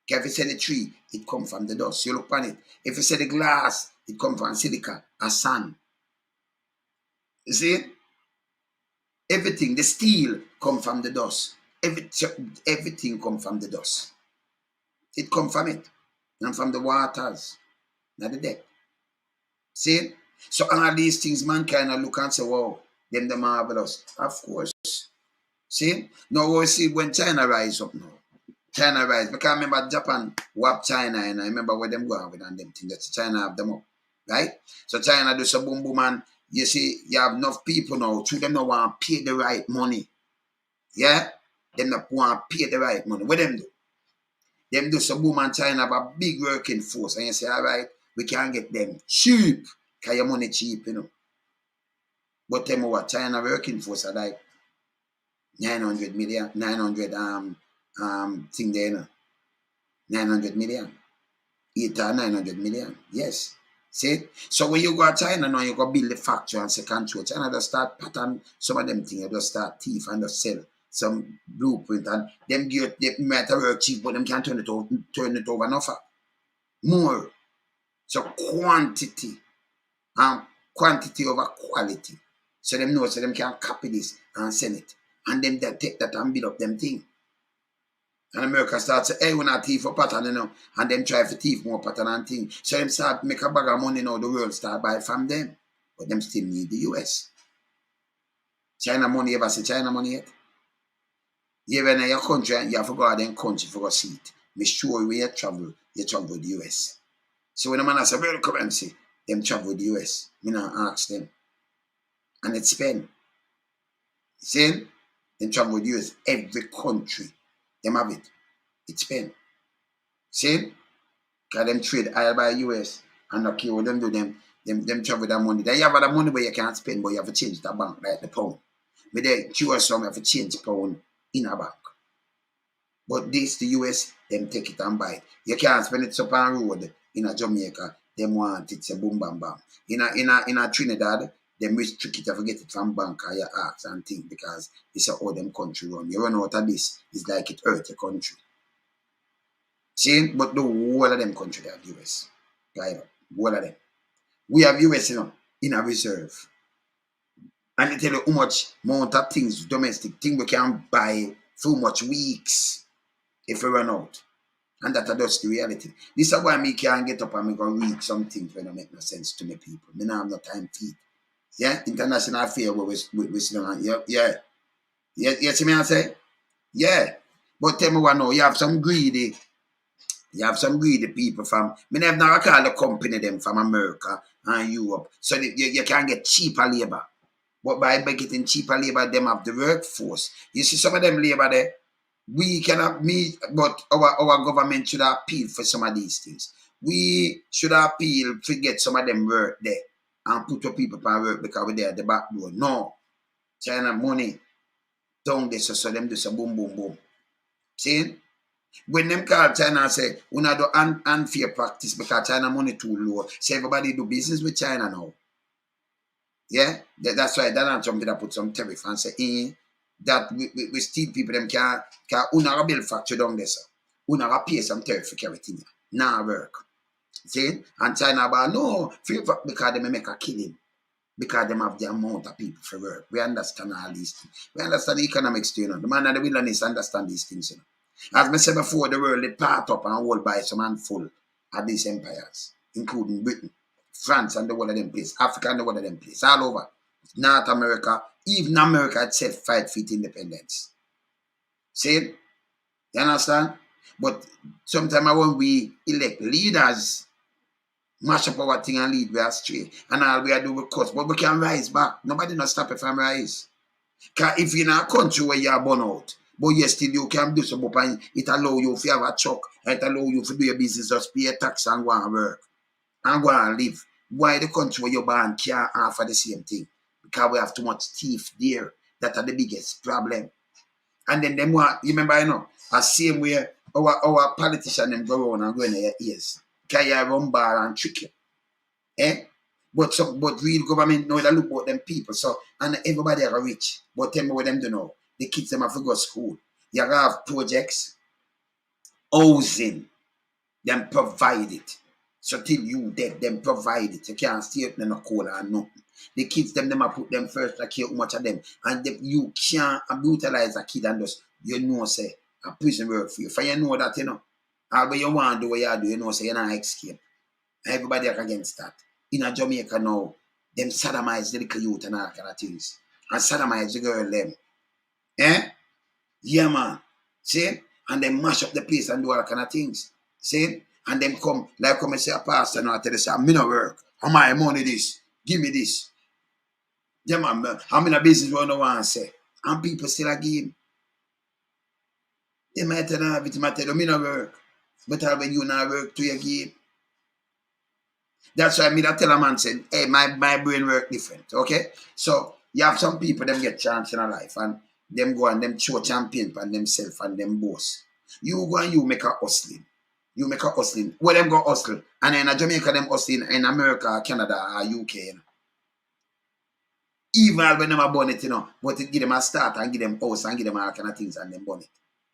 If you say the tree, it come from the dust. You look on it. If you say the glass, it come from silica and sand. You see? Everything, the steel come from the dust. Everything come from the dust. It come from it. And from the waters. Not the depth. See? So all these things mankind look and say, wow, them the marvelous. Of course. See? Now we see when China rise up now. China rise. Because I remember Japan whap China and I remember where them go on with and them things. That China have them up. Right? So China do some boom boom and you see you have enough people now. Two them don't want to pay the right money. Yeah? Them not want to pay the right money. What them do? Them do some boom and China have a big working force. And you say, all right, we can get them cheap. Because your money cheap, you know. But them what China working force are like 900 million, 900 thing there, you know. 900 million. 8 or 900 million. Yes. See? So when you go to China now, you go build the factory and second control. China just start pattern some of them things. You just start thief and just sell some blueprint and them get they might work cheap, but them can't turn it over enough. More. So quantity over quality. So them know so them can copy this and send it. And then they take that and build up them thing. And America starts say, hey, we're not thief for pattern, you know. And them try to thief more pattern and thing. So them start make a bag of money now, the world start buy from them. But them still need the US. China money, you ever see China money yet? You ever in your country and you have to go out in country for a seat. Make sure when you travel with the US. So when a man has a world currency, them travel with the US. Me not ask them. And it's spend. See? Them travel with the US. Every country. Them have it. It's spend. See? Because them trade oil by US and okay, what them do them travel that money. Then you have that money where you can't spend, but you have to change the bank, like the pound. But they QSM you have to change pound in a bank. But this the US, them take it and buy it. You can't spend it up on road in a Jamaica, them want it, say boom bam bam. In a Trinidad, them restrict it, you forget it from bank or your acts and things because it's how them country run. You run out of this, it's like it hurt your country. See, but the whole of them country they have US. Right? Whole of them. We have US, you know, in a reserve. And they tell you how much amount of things, domestic things we can buy for much weeks if we run out. And that's just the reality. This is why me can't get up and me go read some things when don't make no sense to me people. Me now have no time for it. Yeah, international affair where we sit down. Yeah, see me I say? Yeah. But tell me what now, you have some greedy people from, me never know I call the company them from America and Europe. So you can get cheaper labor. But by getting cheaper labor, them have the workforce. You see some of them labor there, we cannot meet, but our government should appeal for some of these things. We should appeal to get some of them work there and put your people on work because we're there at the back door. No. China money down there, so them do some boom, boom, boom. See? When them call China and say, we not do unfair practice because China money too low. So everybody do business with China now. Yeah? That's why that something that put some tariff and say, that we steal people them can una build factory down there, sir. Una pay some tariff for everything. Now work. See? And China about no because they make a killing. Because them have the amount of people for work. We understand all these things. We understand the economics too, The man and the wilderness understand these things, As I said before, the world is part up and hold by some handful of these empires, including Britain, France and the whole of them place, Africa and the whole of them place, all over. North America, even America itself fight for its independence. See? You understand? But sometimes when we elect leaders, mash up our thing and lead we astray. And all we do with cuts. But we can rise back. Nobody not stop it from rise. Because if you're in a country where you're burn out, but you still you can do something and it allow you to have a truck, it allow you to do your business, just pay a tax and go and work. And go and live. Why the country where you're born can't offer the same thing? Because we have too much thief there. That are the biggest problem. And then them want, you remember, the same way our politicians them go around and go in their ears. Can you run bar and trick you? But real government know that look about them people. So and everybody are rich. But tell me what them do know. The kids them have to go to school. You have projects, housing, them provide it. So till you dead, them provide it. You can't stay up in a cola and nothing. The kids them have put them first, like how much of them. And you can't brutalize a kid and just say a prison work for you. For you know that all when you want to do what you do, say you're not escape. Everybody are against that. In a Jamaica now, them sodomize the little youth and all kind of things. And sodomize the girl them. Yeah, man. See? And they mash up the place and do all kind of things. See? And them come, like come and say a pastor now tell us, I'm in a work. How my money this? Give me this. Yeah, man. I'm in a business where no one say. And people still are give. They might tell them, it might tell them, I'm in a work. But when you not work to your give. That's why I tell a man say, hey, my brain work different. Okay? So you have some people them get chance in a life and them go and them show champion and themselves and them boss. You go and you make a hustling. You make a hustling. Where them go hustle? And in Jamaica them hustling in America, Canada, or UK. Even when them are born it, but it give them a start and give them house and give them all kind of things and them born it.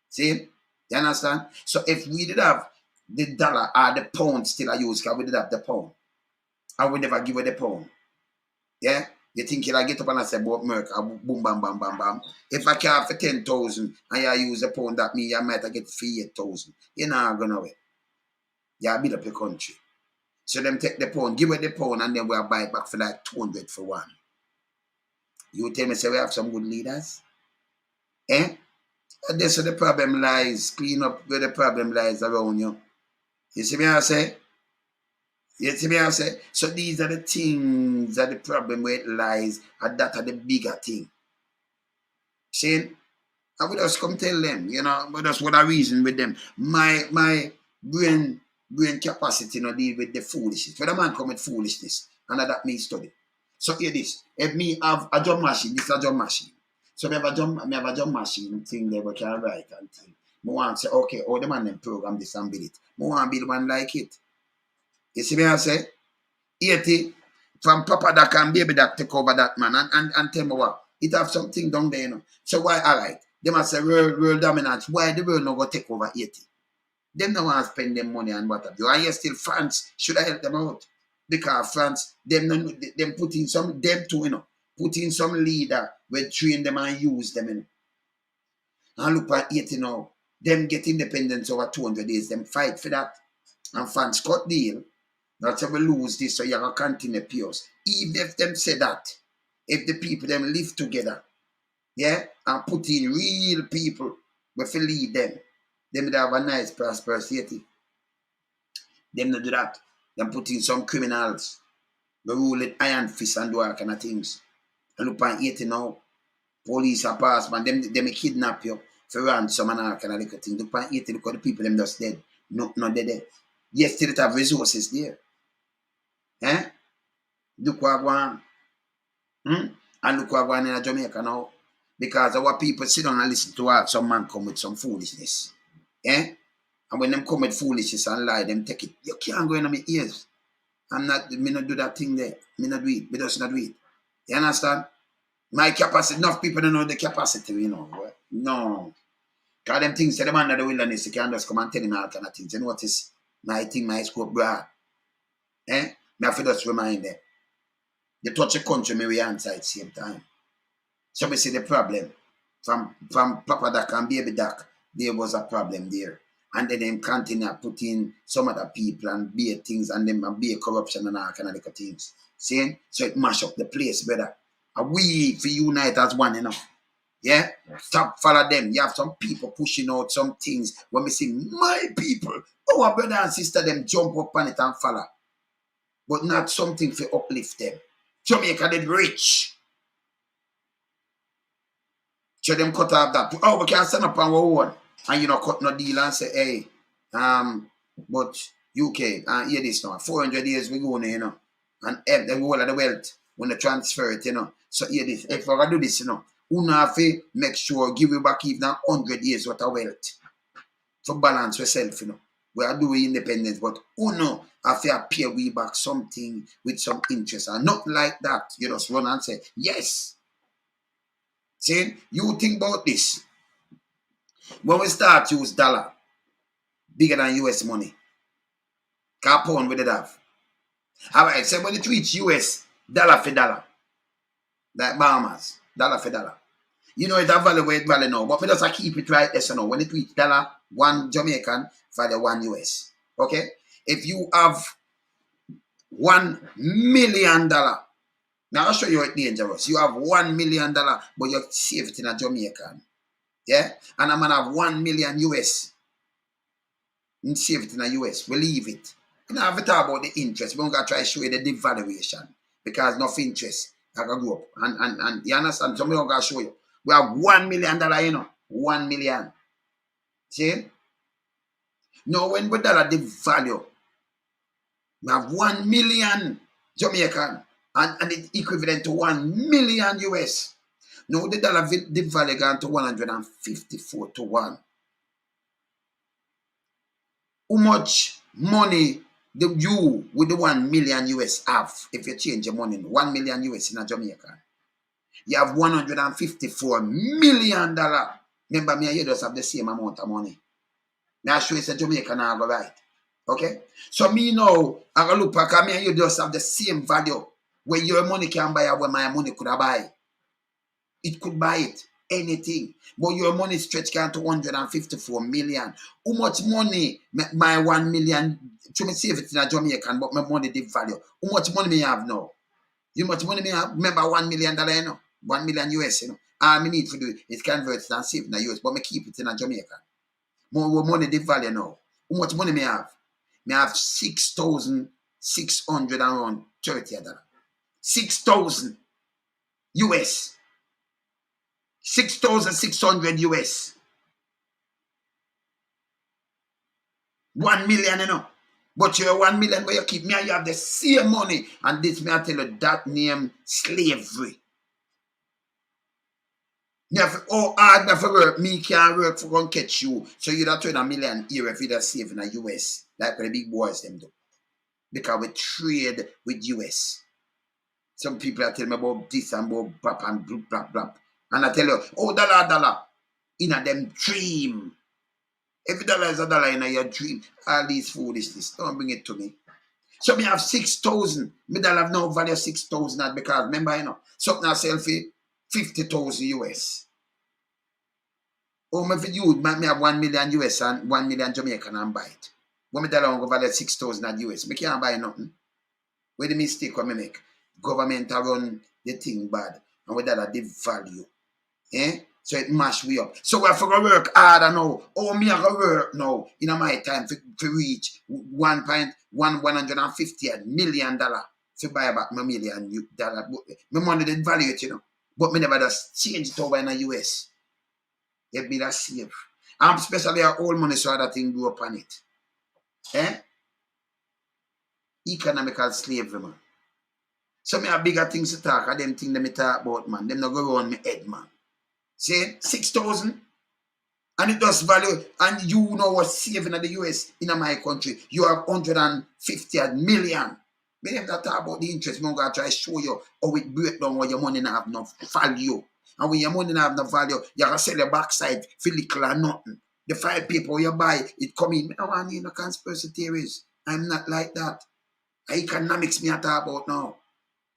See? You understand? So if we did have the dollar or the pound still I use, because we did have the pound. I would never give her the pound. Yeah? You think you'll get up and I say, about America, boom, bam, bam, bam, bam. If I can for 10,000 and you use a pound, that means I might get for 8,000. You're not going away. You build up your country. So them take the pound, give her the pound, and then we'll buy it back for like 200 for one. You tell me, say we have some good leaders? And that's where the problem lies. Clean up where the problem lies around you. You see me I say? You see me I say? So these are the things that the problem where it lies, and that are the bigger thing. See? I would just come tell them, but that's what I reason with them. My brain capacity deal with the foolishness. When a man come with foolishness, and that means study. So hear this. If me have a drum machine, this is a drum machine. So me have a drum machine thing there we can write and thing. I want to say, okay, the man them program this and build it. I want to build one like it. You see me I say? 80 from Papa that and baby that take over that man and tell me what. It have something down there, So why alright? They must say world dominance. Why the world not go take over 80? Them don't want to spend them money and what have you. And yes, still France should have helped them out. Because France, them put in some, them too, put in some leader will train them and use them, And look at 80 now. them get independence over 200 days, them fight for that. And fans cut deal. That's how we lose this, so you have to continue pay us. Even if them say that, if the people them live together, yeah, and put in real people, we feel lead them would have a nice prosperous city. Them not do that. Them put in some criminals. We rule it iron fist and do all kind of things. And look at 80 now. Police are pass, man. Them kidnap you for ransom and all kind of little thing. Look at 80, look at the people them just dead. No, not dead. Yes, still have resources there. Eh? Look what I want. And look what I want in Jamaica now. Because our people sit down and listen to what some man come with some foolishness. Eh? And when them come with foolishness and lie, them take it. You can't go in my ears. Me not do that thing there. Me not do it. Me just not do it. You understand? My capacity, enough people don't know the capacity, you know. No. Because them things say the man of the wilderness, you can't just come and tell him all kind of things. You notice my thing, my scope, broad. Eh? Me have to just remind them. You touch a country, me we answer at the same time. So we see the problem. From Papa Doc and Baby Doc, there was a problem there. And then them continue putting some other people and be things and them be corruption and all kind of little things. See? So it mash up the place, brother. And we for unite as one, you know. Yeah? Stop follow them. You have some people pushing out some things when we see my people, our brother and sister, them jump up on it and follow. But not something to uplift them. Jamaica did rich. So them cut off that. Oh, we can stand up on our own. And you know, cut no deal and say, hey, but UK, hear this now, 400 years we go now, you know, and the whole of the wealth, when they transfer it, you know. So hear this, if I do this, you know, you have to make sure, give you back even 100 years worth of wealth to balance yourself, you know. We are doing independence, but you have to pay we back something with some interest, and not like that. You just run and say, yes. See, you think about this. When we start use dollar, bigger than US money, car pound we did have. All right, so when it reach US, dollar for dollar, like Bahamas, dollar for dollar. You know, it have value where it value now, but we just keep it right there, so now. When it reach dollar, one Jamaican, value one US. Okay? If you have $1 million, now I'll show you it's dangerous. You have $1 million, but you save it in a Jamaican. Yeah? And I'm going to have 1 million US. And save it in the US. We leave it. We don't have to talk about the interest. We're going to try to show you the devaluation. Because enough interest. I can go up. And you understand? So we're going to show you. We have $1 million, you know. 1 million. See? Now when we dollar devalue, we have 1 million Jamaican. And it's equivalent to 1 million US. Now the dollar devalue gone to 154 to 1. How much money do you with the 1 million US have if you change your money? 1 million US in a Jamaica. You have $154 million. Remember me and you just have the same amount of money. Now show you a Jamaica now go right. Okay? So me now, I go look back at me and you just have the same value where your money can buy where my money could have buy. It could buy it. Anything. But your money stretch can to 154 million. How much money my 1 million, to me save it in a Jamaican, but my money did value. How much money me have now? You much money me have? Remember $1 million, you know? 1 million US, you know? All me need to do is convert it and save it in a US, but me keep it in a Jamaican. More money did value now. How much money me have? Me have 6,630 $. 6,000 US. 6,600 US. 1 million, you know. But you're 1 million where you keep me and you have the same money. And this me I tell you that name slavery. Oh, hard enough for work, me can't work for one catch you. So you'd have $1 million here if you'd have saved in the US. Like what the big boys them do. Because we trade with US. Some people are telling me about this and about blah and blah blah blah. And I tell you, oh, dollar. In a them dream. Every dollar is a dollar in your dream. All these foolishness. Don't bring it to me. So me have 6,000. Me don't have no value 6,000 because remember, you know, something I sell for 50,000 US. Oh, my you me have 1 million US and 1 million Jamaican and buy it. When me dollar go value 6,000 at US, me can't buy nothing. Where the mistake when me make? Government run the thing bad, and with that the value. So it mash we up. So we have to go work harder now. Oh, me I go work now in my time to reach $150 million to buy back my $1 million. My money didn't value it, But me never just change it over in the US. It be that safe. And especially our old money so that thing go up on it. Economical slavery, man. So me have bigger things to talk, and them things that me talk about, man. Them not go around me head, man. See, 6,000, and it does value, and you know what's saving in the US, in my country, you have 150 million. Me them that talk about the interest, I'm going to try to show you how it break down when your money not have no value. And when your money not have no value, you have to sell your backside for little or nothing. The 5 people you buy, it come in. I want no conspiracy theories. I'm not like that. Economics me I talk about now.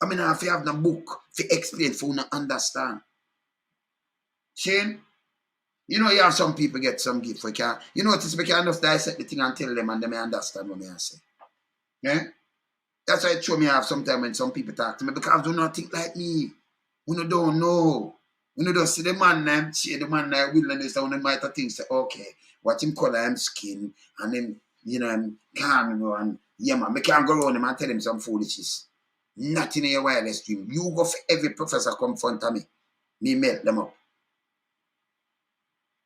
I mean, if you have no book to explain for you to understand. Shane, you have some people get some gift for can. You notice we can just dissect the thing and tell them and they may understand what I say. Yeah? That's why it show me have sometimes when some people talk to me because they don't think like me. You don't know. You don't see the man name, see the man name willingness and they might think say, okay, what him color him skin and then him calm and yeah man, I can't go around him and tell him some foolishness. Nothing in your wireless stream. You go for every professor come front of me. Me melt them up.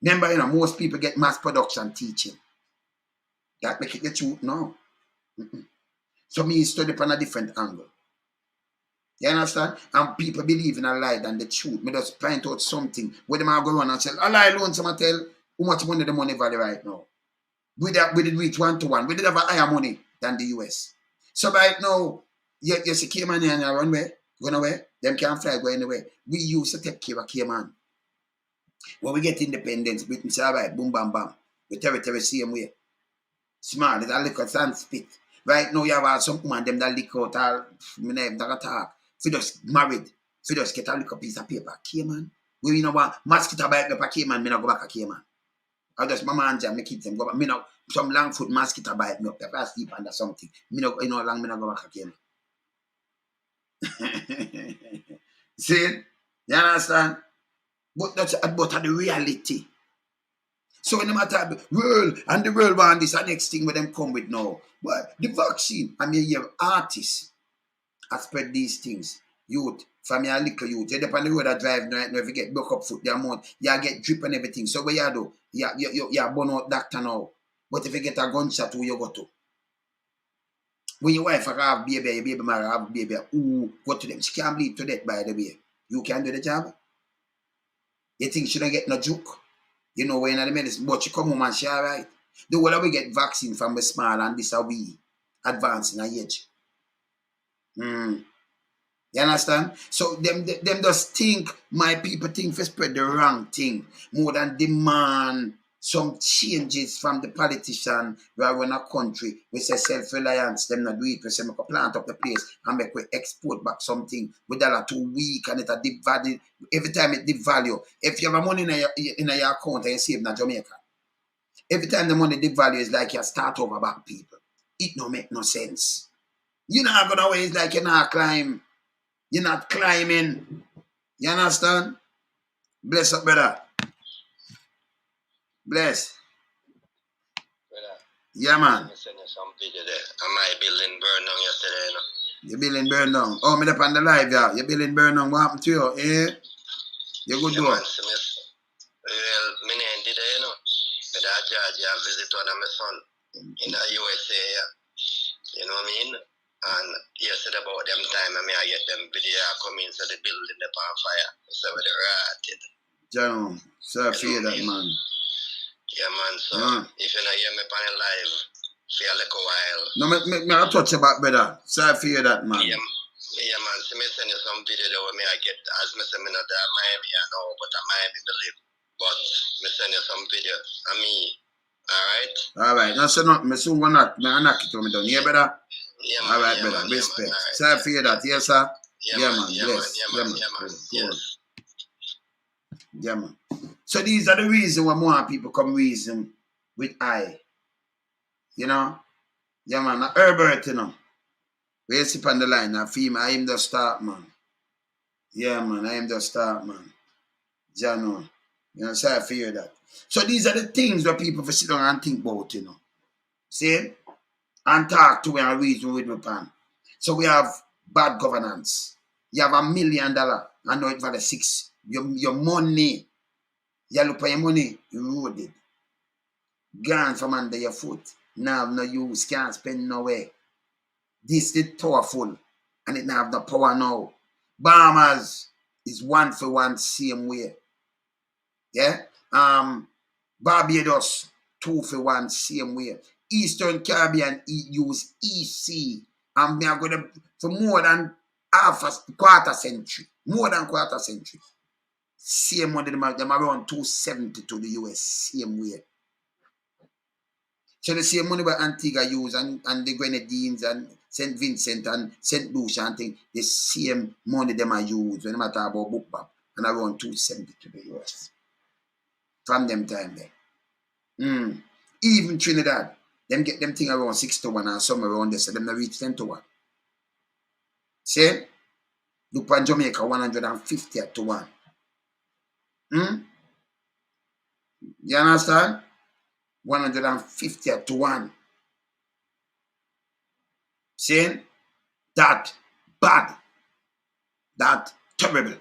Remember, most people get mass production teaching. That make it the truth now. So me study from a different angle. You understand? And people believe in a lie than the truth. Me just point out something where them are go on and say, a lie alone, someone tell how much money the money value right now. We did reach 1-to-1. We did have a higher money than the US. So right now, you see Cayman and you run where? Going away? Them can't fly go anywhere. We used to take care of Cayman. When we get independence, Britain say, all right, boom, bam, bam. The territory same way. Small, it's a little sand spit. Right now, you have some woman them that lick out all, me name that talk. If you just married, if you just get a little piece of paper, Cayman. We you know what, mosquito bite me for Cayman, me not go back to Cayman. I just my man and me keep them go back. Me not some long foot mosquito bite me up if I sleep under something. Me not long me not go back to Cayman. See? You understand? But that's about the reality. So when the matter world and the world want this the next thing where them come with now. But the vaccine, I mean you have artists that spread these things. Youth, from your little youth, you depend on the road that drive now, if you get broke up foot, you get drip and everything. So what you do? You burn out doctor now. But if you get a gunshot, who you go to? When your wife have baby, your baby mother have baby, who go to them? She can't bleed to death, by the way. You can do the job? You think she don't get no joke? When the medicine, but she come home and she alright. The whole we get vaccine from the small and this are we advancing age. You understand? So them just think, my people think for spread the wrong thing more than demand some changes from the politician where we run a country. We say self-reliance, them not do it. We say make a plant up the place and make we export back something with dollar too weak and it a deep value. Every time it deep value. If you have money in your account and you save in Jamaica, every time the money deep value is like you start over back people. It don't make no sense. You're not gonna always like you're not climb. You're not climbing. You understand? Bless up, brother. Bless. Brother, yeah, man. I sent you some video there. And my building burned down yesterday, Your building burned down. Oh, me up on the live, yeah. Your building burned down. What happened to you? You good yeah, door. man, well, my name did it, But that Georgia visit one of my son in the USA, You know what I mean? And yesterday about them time, I get them video come in, so the building up on fire. So with the rotted. John, so I feel that, man. Yeah, man. So if you not hear me on live, for a little while. No, me I'll touch about, brother. So I feel that, man. Yeah, man. So me send you some video there where I get, as me say, me not that Miami, I know, but I Miami believe. But me send you some video. I mean, alright? Alright. No, so not, me soon gonna knock it to me down. Yeah, brother? Yeah, man. Alright, yeah, brother. man, Respect. Yeah, man, So I feel that. Yes, sir? Yeah, man. Bless. Yeah, man. Cool. Yes. Yeah, man. So these are the reasons why more people come reason with I. You know? Yeah, man. Herbert, you know. Where you sit on the line, I feel I am the start, man. Yeah, man. I am the start, man. Jano. You know, so I feel that. So these are the things that people for sit down and think about, you know. See? And talk to and reason with me, pan. So we have bad governance. You have $1 million. I know it for the 6. Your money. You look for your money, eroded. Gone from under your foot. Now no use, can't spend nowhere. This is powerful. And it now have no power now. Bahamas is 1 for 1 same way. Yeah? Barbados, 2 for 1 same way. Eastern Caribbean use EC. And we are going to, for more than half a quarter century. More than quarter century. Same money, them around 270 to the US. Same way. So the same money where Antigua use and the Grenadines and St. Vincent and St. Lucia and thing, the same money them I use when I talk about book back and around 270 to the US. From them time there. Even Trinidad, them get them thing around 6 to 1 and some around there, so them not reach 10 to 1. See? Look on Jamaica 150 to 1. You understand? 150 to 1. See? That bad. That terrible.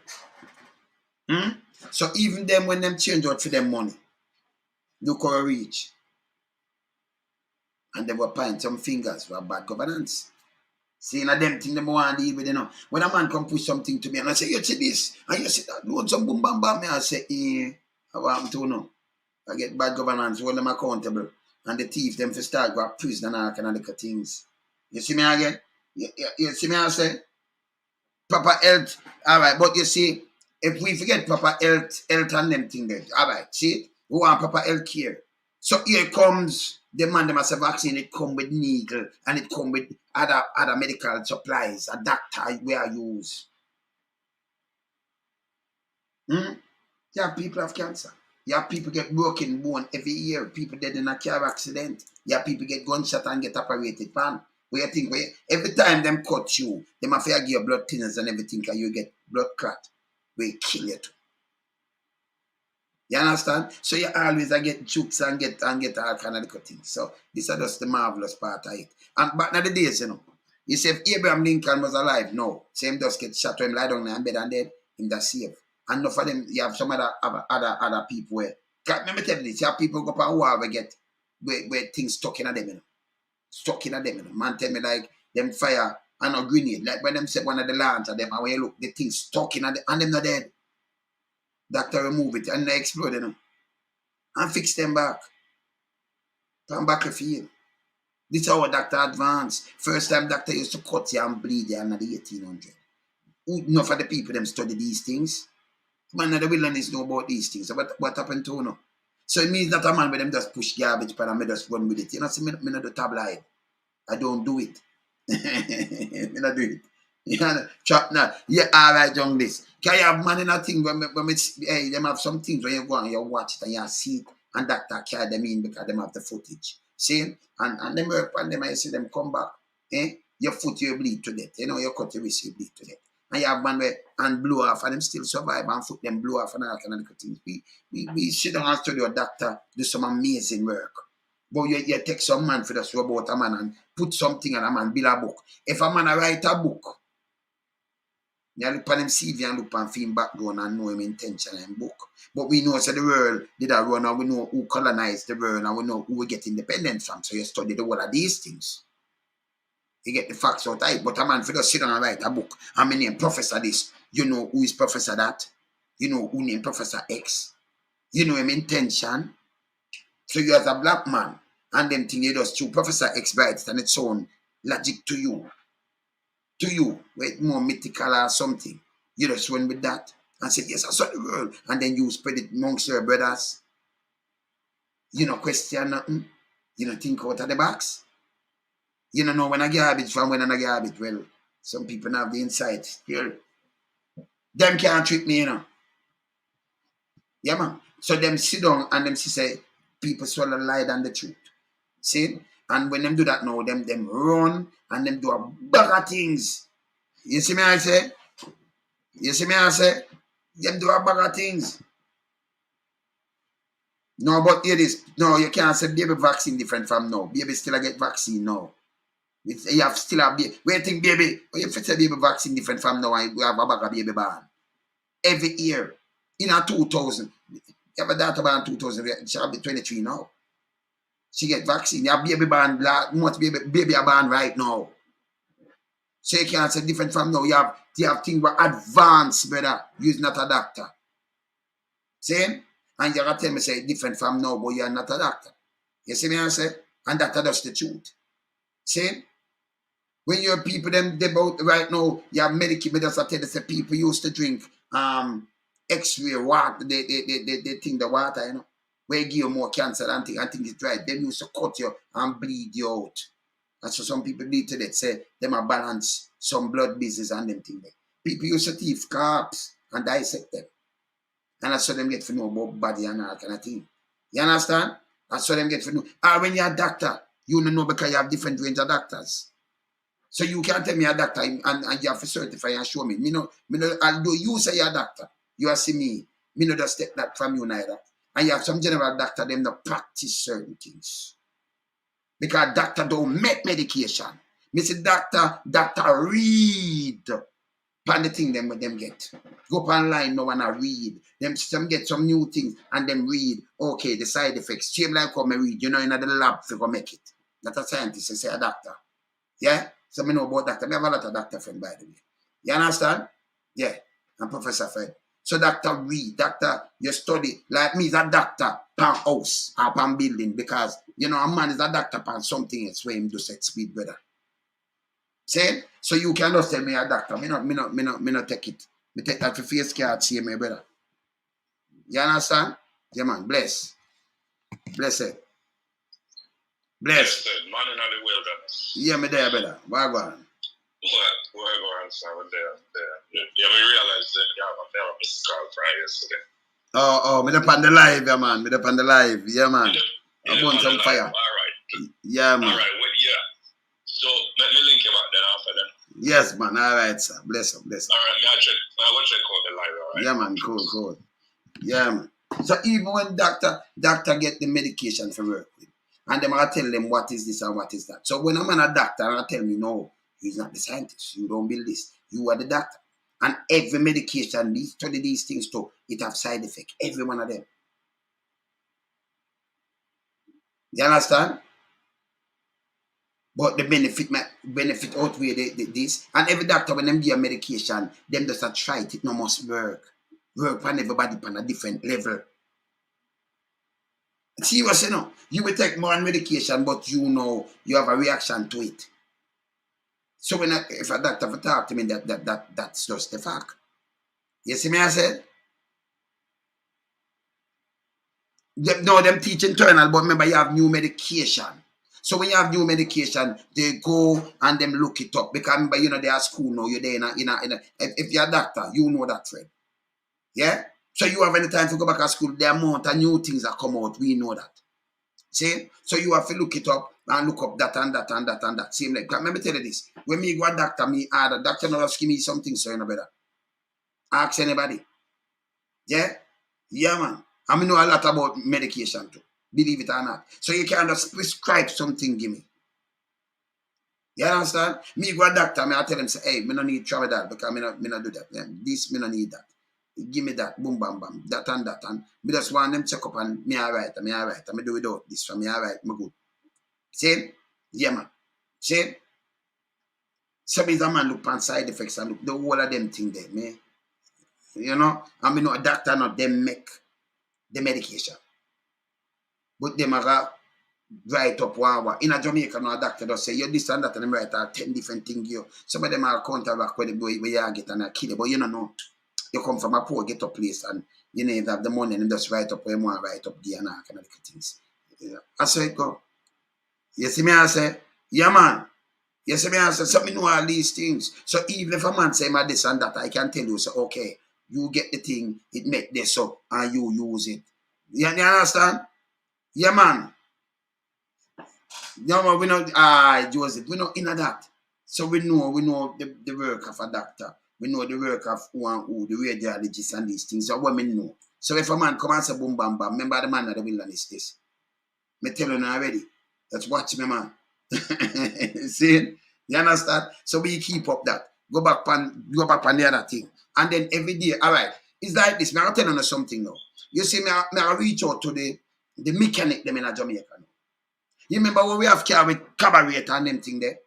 So even them when them change out for them money, look how reach. And they will point some fingers for bad governance. See, now them thing them want to deal with, you know. When a man come push something to me and I say, you see this, and you see that, load some boom bam bam, me I say, I want to know. I get bad governance, hold them accountable. And the thief them for start go to prison and all kind of little things. You see me again? You see me I say? Proper health. Alright, but you see, if we forget proper health and them thing there, alright, see? We want proper health care. So here comes the man that must have vaccine, it come with needle and it come with other medical supplies, a doctor we are use. Yeah, people have cancer. Yeah, people get broken bone every year. People dead in a car accident. Yeah, people get gunshot and get operated. Man, where you think every time them cut you, them have to give you blood thinners and everything because you get blood clot. We kill you too. You understand? So you always get jukes and get all kind of little things. So this is just the marvelous part of it. And back in the days, you know, you say if Abraham Lincoln was alive, no, same just get shot to him, lie down in bed and dead, him just safe. And enough of them, you have some other people where, let me tell you this, you have people go up and war where things stuck in them, you know. Stuck in them, you know. Man tell me like, them fire and a grenade, like when them say one of the lands of them, and when you look, the things stuck in them, and them not dead. Doctor remove it and they explode, you know. And fix them back. From battlefield. This is our doctor advanced. First time doctor used to cut you and bleed you in the 1800s. Enough of the people them study these things. Man of the wilderness know about these things. So what happened to you? So it means that a man with them just push garbage pan and me just run with it. You know, see, me not do tabloid. I don't do it. Me not do it. You know, chop now. Yeah, all right, young this. Can you have man in a thing when hey, them have some things when you go and you watch it and you see it and doctor carry them in because them have the footage. See? And them work on them and you see them come back. Your foot you bleed to death. You know, your cut your wrist you bleed to death. And you have man where and blow off and them still survive and foot them blow off and all kind of things. We sit down and study a doctor do some amazing work. But you take some man for just rub out a man and put something on a man, build a book. If a man write a book, you look on him CV and look on film background and know him intention and book. But we know so the world did a run and we know who colonized the world and we know who we get independence from. So you study the whole of these things. You get the facts out of it. But a man for just sit down and write a book. And my name Professor this. You know who is Professor that. You know who named Professor X. You know him intention. So you as a black man and them thing you just choose Professor X writes and it's own logic to you. To you, with more mythical or something. You just run with that and say, yes, I saw the world. And then you spread it amongst your brothers. You know, question nothing. You know, think out of the box. You don't know when I garbage from when I garbage. Well, some people have the insight. Here, them can't trick me, you know. Yeah, man. So them sit down and them say people swallow lie than the truth. See? And when them do that now, them run and them do a bag of things. You see me I say? You see me I say? Them do a bag of things. No, but here this. No, you can't say baby vaccine different from now. Baby still get vaccine now. You have still a baby. Where you think baby? You say baby vaccine different from now and we have a bag of baby born. Every year. In a 2000. You have a daughter born 2000. She'll be 23 now. She get vaccine. You have baby born. Much baby are born right now. So you can't say different from now. You have things were advanced, brother. You're not a doctor. See? And you're going to tell me say different from now, but you're not a doctor. You see me I say? And that's the truth. See? When you're people them about right now, you have Medicaid, just tell us that people used to drink X-ray water, they think the water, you know, where give you more cancer and think it's right. They used to cut you and bleed you out. And so some people need to that say them a balance some blood business and them thing there. People used to thief corpse and dissect them. And that's so them get to know about body and all kind of thing. You understand? That's so them get to know. And when you're a doctor, you don't know because you have different range of doctors. So you can't tell me a doctor and you have to certify and show me. Although you say you're a doctor, you see me no just take that from you neither. And you have some general doctor, them not practice certain things. Because doctor don't make medication. Me say doctor read pan the thing them get. Go up online now and read. Them some get some new things and them read. Okay, the side effects. Same like how me read. You know, in the lab to go make it. Not a scientist, I say a doctor. Yeah? So I know about doctor. I have a lot of doctor friends, by the way. You understand? Yeah. I'm Professor Fred. So doctor read. Doctor, you study. Like me is a doctor pan house or pan building because, you know, a man is a doctor pan something else where him do set speed better. See? So you can just tell me a doctor. Me not take it. Me take that for face card, see me, brother. You understand? Yeah, man. Bless. Blessed. Bless. Man in the wilderness. Yeah, me there, brother. Why go on? Where go on, sir? There. Yeah, me realize that you have a therapist call Friday yesterday. Oh, me up on the live, yeah, man. Me up on the live, yeah, man. I want some fire. All right. Yeah, man. All right, well, yeah. So, let me link you back then after then. Yes, man. All right, sir. Bless him. All right, I will check out the live, all right? Yeah, man. Cool. Yeah, man. So even when doctor get the medication for work with, and them I tell them what is this and what is that. So when I'm a doctor and I tell me, no, he's not the scientist. You don't build this. You are the doctor. And every medication, study these things too, it have side effect. Every one of them. You understand? But the benefit outweigh this. And every doctor, when them give a medication, them just try it no must work. Work on everybody on a different level. See what you know? You will take more medication, but you know you have a reaction to it. So when if a doctor talk to me, that's just the fact. You see me I said? Them teach internal, but remember you have new medication. So when you have new medication, they go and them look it up. Because remember, you know, they are school now, you're there if you're a doctor, you know that, Fred. Yeah? So you have any time to go back to school, the amount of new things that come out, we know that. See? So you have to look it up and look up that and that and that and that. Same like, let me tell you this. When me go a doctor, the doctor not ask me something so you know better. Ask anybody. Yeah? Yeah, man. I know a lot about medication too. Believe it or not. So you can just prescribe something, give me. You understand? Me go a doctor, I tell them, say, hey, me no need tramadol because me no do that. This, me no need that. Give me that, boom, bam, bam, that and that. And me just want them check up and me alright, and me alright. And me do without this for me alright, me good. See? Yeah, man. See? So means a man look on side effects and look the whole of them thing there, me. You know? And me know a doctor not them make the medication. But them are write up one. In a Jamaica, no, a doctor does say, you this and that, and them write out 10 different things. Some of them are counteract where you get and kill it. But you know, you come from a poor ghetto place and you know, you have the money and you just write up where you want to write up the and all kind of things. Yeah. I say it go. You see me, I say, yeah, man. You see me, I say, so me know all these things. So even if a man say my this and that, I can tell you, so okay, you get the thing, it make this up, and you use it. You understand? Yeah, man. No, we know, Joseph, we know in that. So we know the work of a doctor. We know the work of who and who, the radiologist and these things. So what we know. So if a man come and say boom, bam, bam, remember the man that the wilderness this. Me tell you already. Let's watch me, man. See? You understand? So we keep up that. Go back on the other thing. And then every day, all right. It's like this. I'm telling you something now. You see, I reach out to the mechanic them in Jamaica now. You remember when we have car with carburetor and them thing there?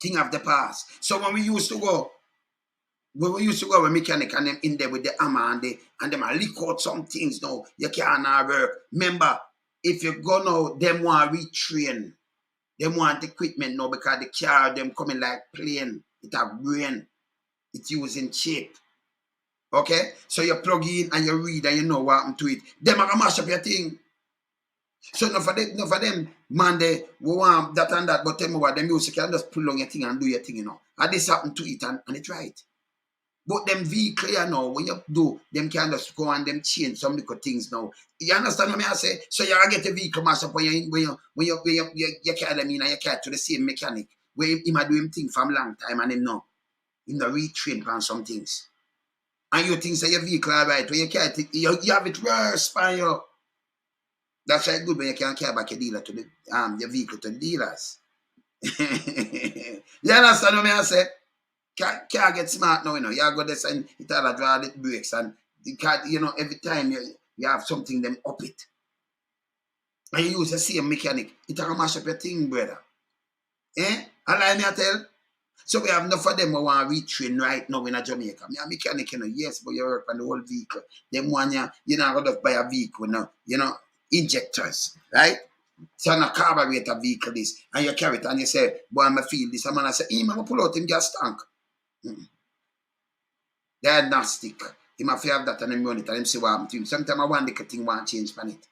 Thing of the past. So when we used to go with mechanic and them in there with the hammer and them a lick out some things now, you can't work. Remember, if you go now, them want retrain. Them want equipment now because the car them coming like plane. It have brain. It's using chip. Okay? So you plug in and you read and you know what happened to it. Them are gonna mash up your thing. So enough for them, man, they want that and that, but tell me what, them music can just pull on your thing and do your thing, you know. And this happened to it and it's right. But them vehicle, you know, when you do, them can just go and them change some little things now. You understand what I say? So you get a vehicle mash up when you carry them in and you carry to the same mechanic where he might do him thing from long time and him know. Him not retrain on some things. And you think say your vehicle all right, when you carry it, you have it worse by you. That's why good when you can carry back your dealer to the your vehicle to the dealers. You understand what I say? Can't get smart now, you know. You go there and it all draw the brakes and you can't, you know, every time you have something them up it. And you use the same mechanic, it will mash up your thing, brother. Eh? And me I tell. So we have enough of them who want to retrain right now in Jamaica. Me a mechanic, you know, yes, but you work on the whole vehicle. Them want you know, going to buy a vehicle now, you know, injectors, right? So on a carburetor vehicle this, and you carry it and you say, boy, I feel this. And man, I say, I'm going to pull out him gas tank. They're agnostic. He might have that and then run it and him see what happened to him. Sometimes I want the thing want change on it.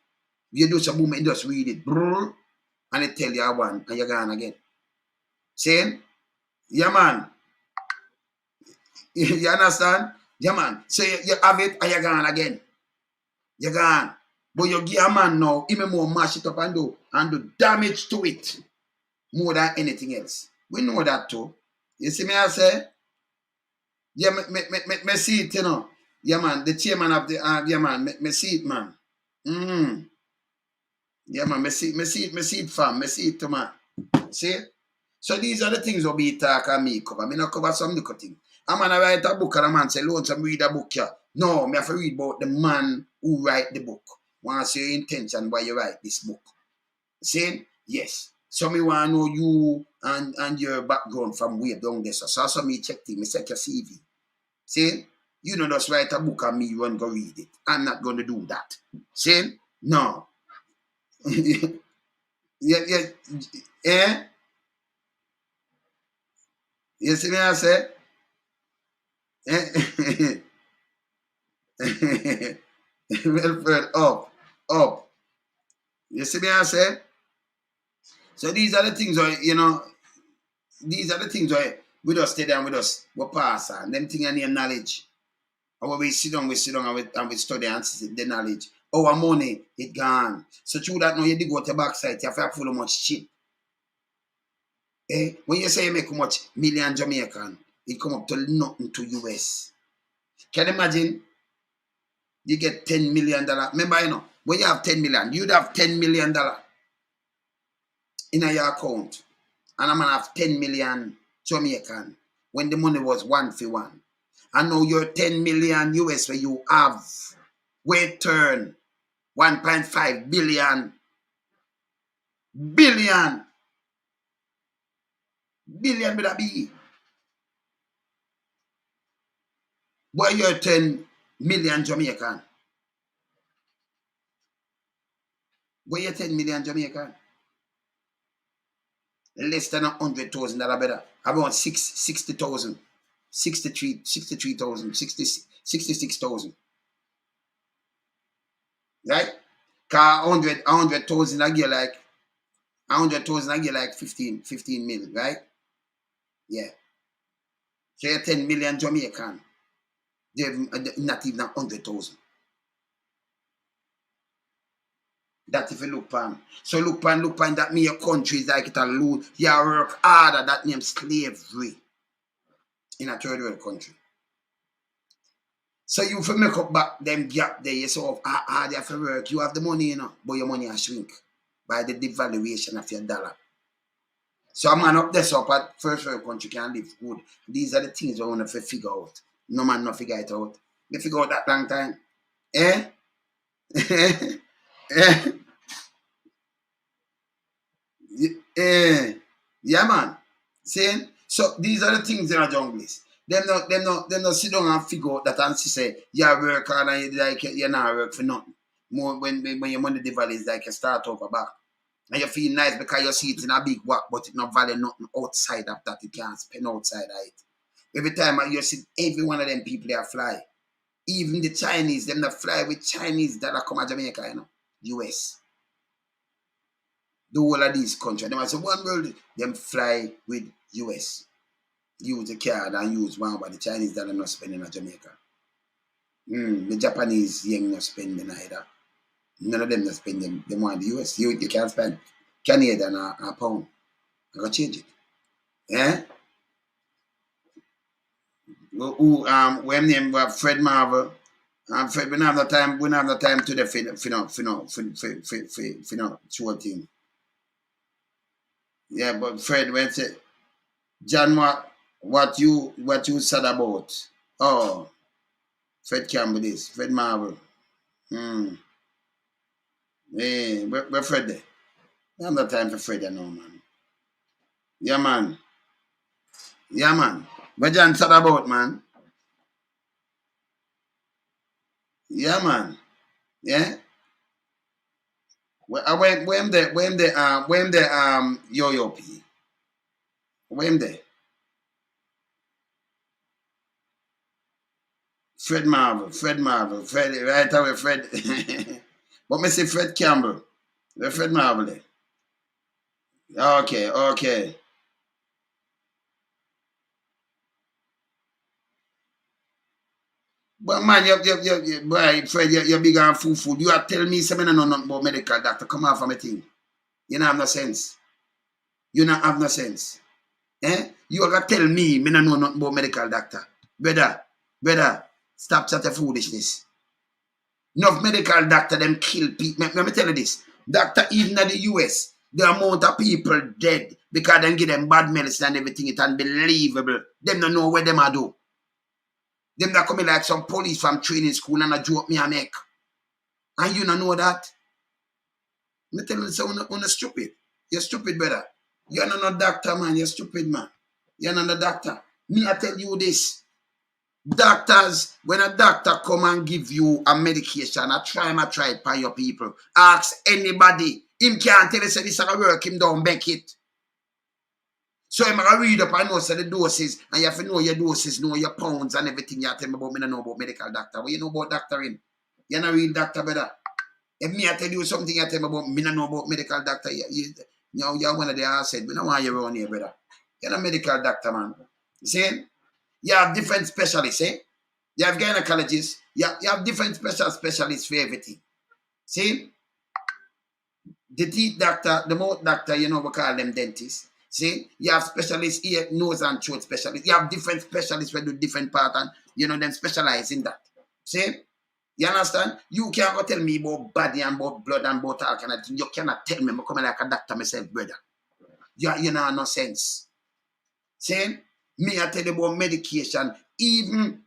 You do some movement, just read it. Brrr, and it tell you I want and you're gone again. Saying? Yeah, man. You understand? Yeah, man. So you have it and you're gone again. You're gone. But you give a man now, even more mash it up and do damage to it more than anything else. We know that too. You see me I say? Yeah, me see it, you know. Yeah, man. The chairman of the yeah, man. Me see it, man. Yeah, man. Me see it, fam. Me see it, man. See? So these are the things we'll be talking me cover. Me not cover some little thing. I'm gonna write a book and a man say, loan some read a book here. No, me have to read about the man who write the book. What's your intention why you write this book? See? Yes. So me want to know you and your background from way down there. So me check things, me check your CV. See? You don't just write a book and me run go read it. I'm not going to do that. See? No. yeah. Eh? You see me I say? Wilfred, up. You see me I say? So these are the things where, you know, these are the things where we just stay down with us, we pass and them things are near knowledge. And when we sit down and we study and see the knowledge. Our money, it gone. So through that now you dig out the backside, you have to full of much shit. Eh? When you say you make how much million Jamaican, it come up to nothing to US. Can you imagine? You get $10 million. Remember, you know, when you have 10 million, you'd have $10 million in your account. And I'm gonna have 10 million Jamaican when the money was 1 for 1. And now you're 10 million US where you have where turn 1.5 billion billion with a B. Boy, you're 10 million Jamaican. Where you 10 million Jamaican? Less than $100,000 better. Around 60,000. 63,000, 66,000. Right? Cause 100,000 I get like 100,000 I get like 15 million, right? Yeah. So you're 10 million Jamaican. They've not even 100,000. That if you look pan. So look pan, that mean your country is like it a lose. You work harder, that name slavery in a third world country. So you for make up back them gap there, you say, they have to work. You have the money, but your money has shrink by the devaluation of your dollar. So a man up there so at first world country can live good. These are the things we want to figure out. No man no figure it out. They figure out that long time. Eh? eh? Yeah, man. See? So these are the things in a junglist. Them not sit down and figure out that and say, yeah, work hard and you're not work for nothing. More when your money devalues like you start over back. And you feel nice because you see it in a big work, but it not value nothing outside of that. You can't spend outside of it. Every time you see every one of them people they fly. Even the Chinese, them that fly with Chinese that come to Jamaica, US. The whole of these countries. Them say one world, them fly with US. Use the card and use one, but the Chinese that are not spending at Jamaica. The Japanese young not spending either. None of them not spending. They want the US. You can't spend Canadian a pound. I gotta change it. Yeah? When name Fred Marvel. Fred, we don't have no time. We don't have no time to the short thing. Yeah, but Fred, when say John, what you said about? Oh, Fred Campbell this, Fred Marvel. Hey, where Fred there? I have no time for Fred now, man. Yeah, man. Yeah, man. What John said about, man? Yeah, man. Yeah. When the yo P. When the Fred Marvel, Fred right away, Fred. But me say Fred Campbell. Where Fred Marvel there? Okay. But man, boy, Fred, you're big and fool. You are telling me something know nothing about medical doctor. Come off of my thing. You don't have no sense. You don't have no sense. You are gonna tell me don't know nothing about medical doctor. Brother, stop chatting foolishness. Enough medical doctor them kill people. Let me tell you this. Doctor even in the US, the amount of people dead because they give them bad medicine and everything, it's unbelievable. Them don't know what them are do. Them that come in like some police from training school and a joke me and make. And you don't know that. Me tell you something, you're stupid. You're stupid, brother. You're not a doctor, man. You're stupid, man. You're not a doctor. Me, I tell you this. Doctors, when a doctor come and give you a medication, I try it by your people. Ask anybody. Him can't tell you say this is work, him don't make it. So I'm going to read up and know say the doses, and you have to know your doses, know your pounds and everything. You tell me about me don't know about medical doctor. What you know about doctoring? You're not real doctor, brother. If me I tell you something, you tell me about me don't know about medical doctor. You're one of the said, we don't want you around here, brother. You're not a medical doctor, man. You see? You have different specialists, eh? You have gynecologists. You have different specialists for everything. See? The teeth doctor, the mouth doctor, we call them dentists. See? You have specialists, ear, nose and throat specialists. You have different specialists who do different part and, them specialize in that. See? You understand? You can't go tell me about body and about blood and about all kind of thing. You cannot tell me I'm coming like a doctor myself, brother. You know no sense. See? Me, I tell you about medication. Even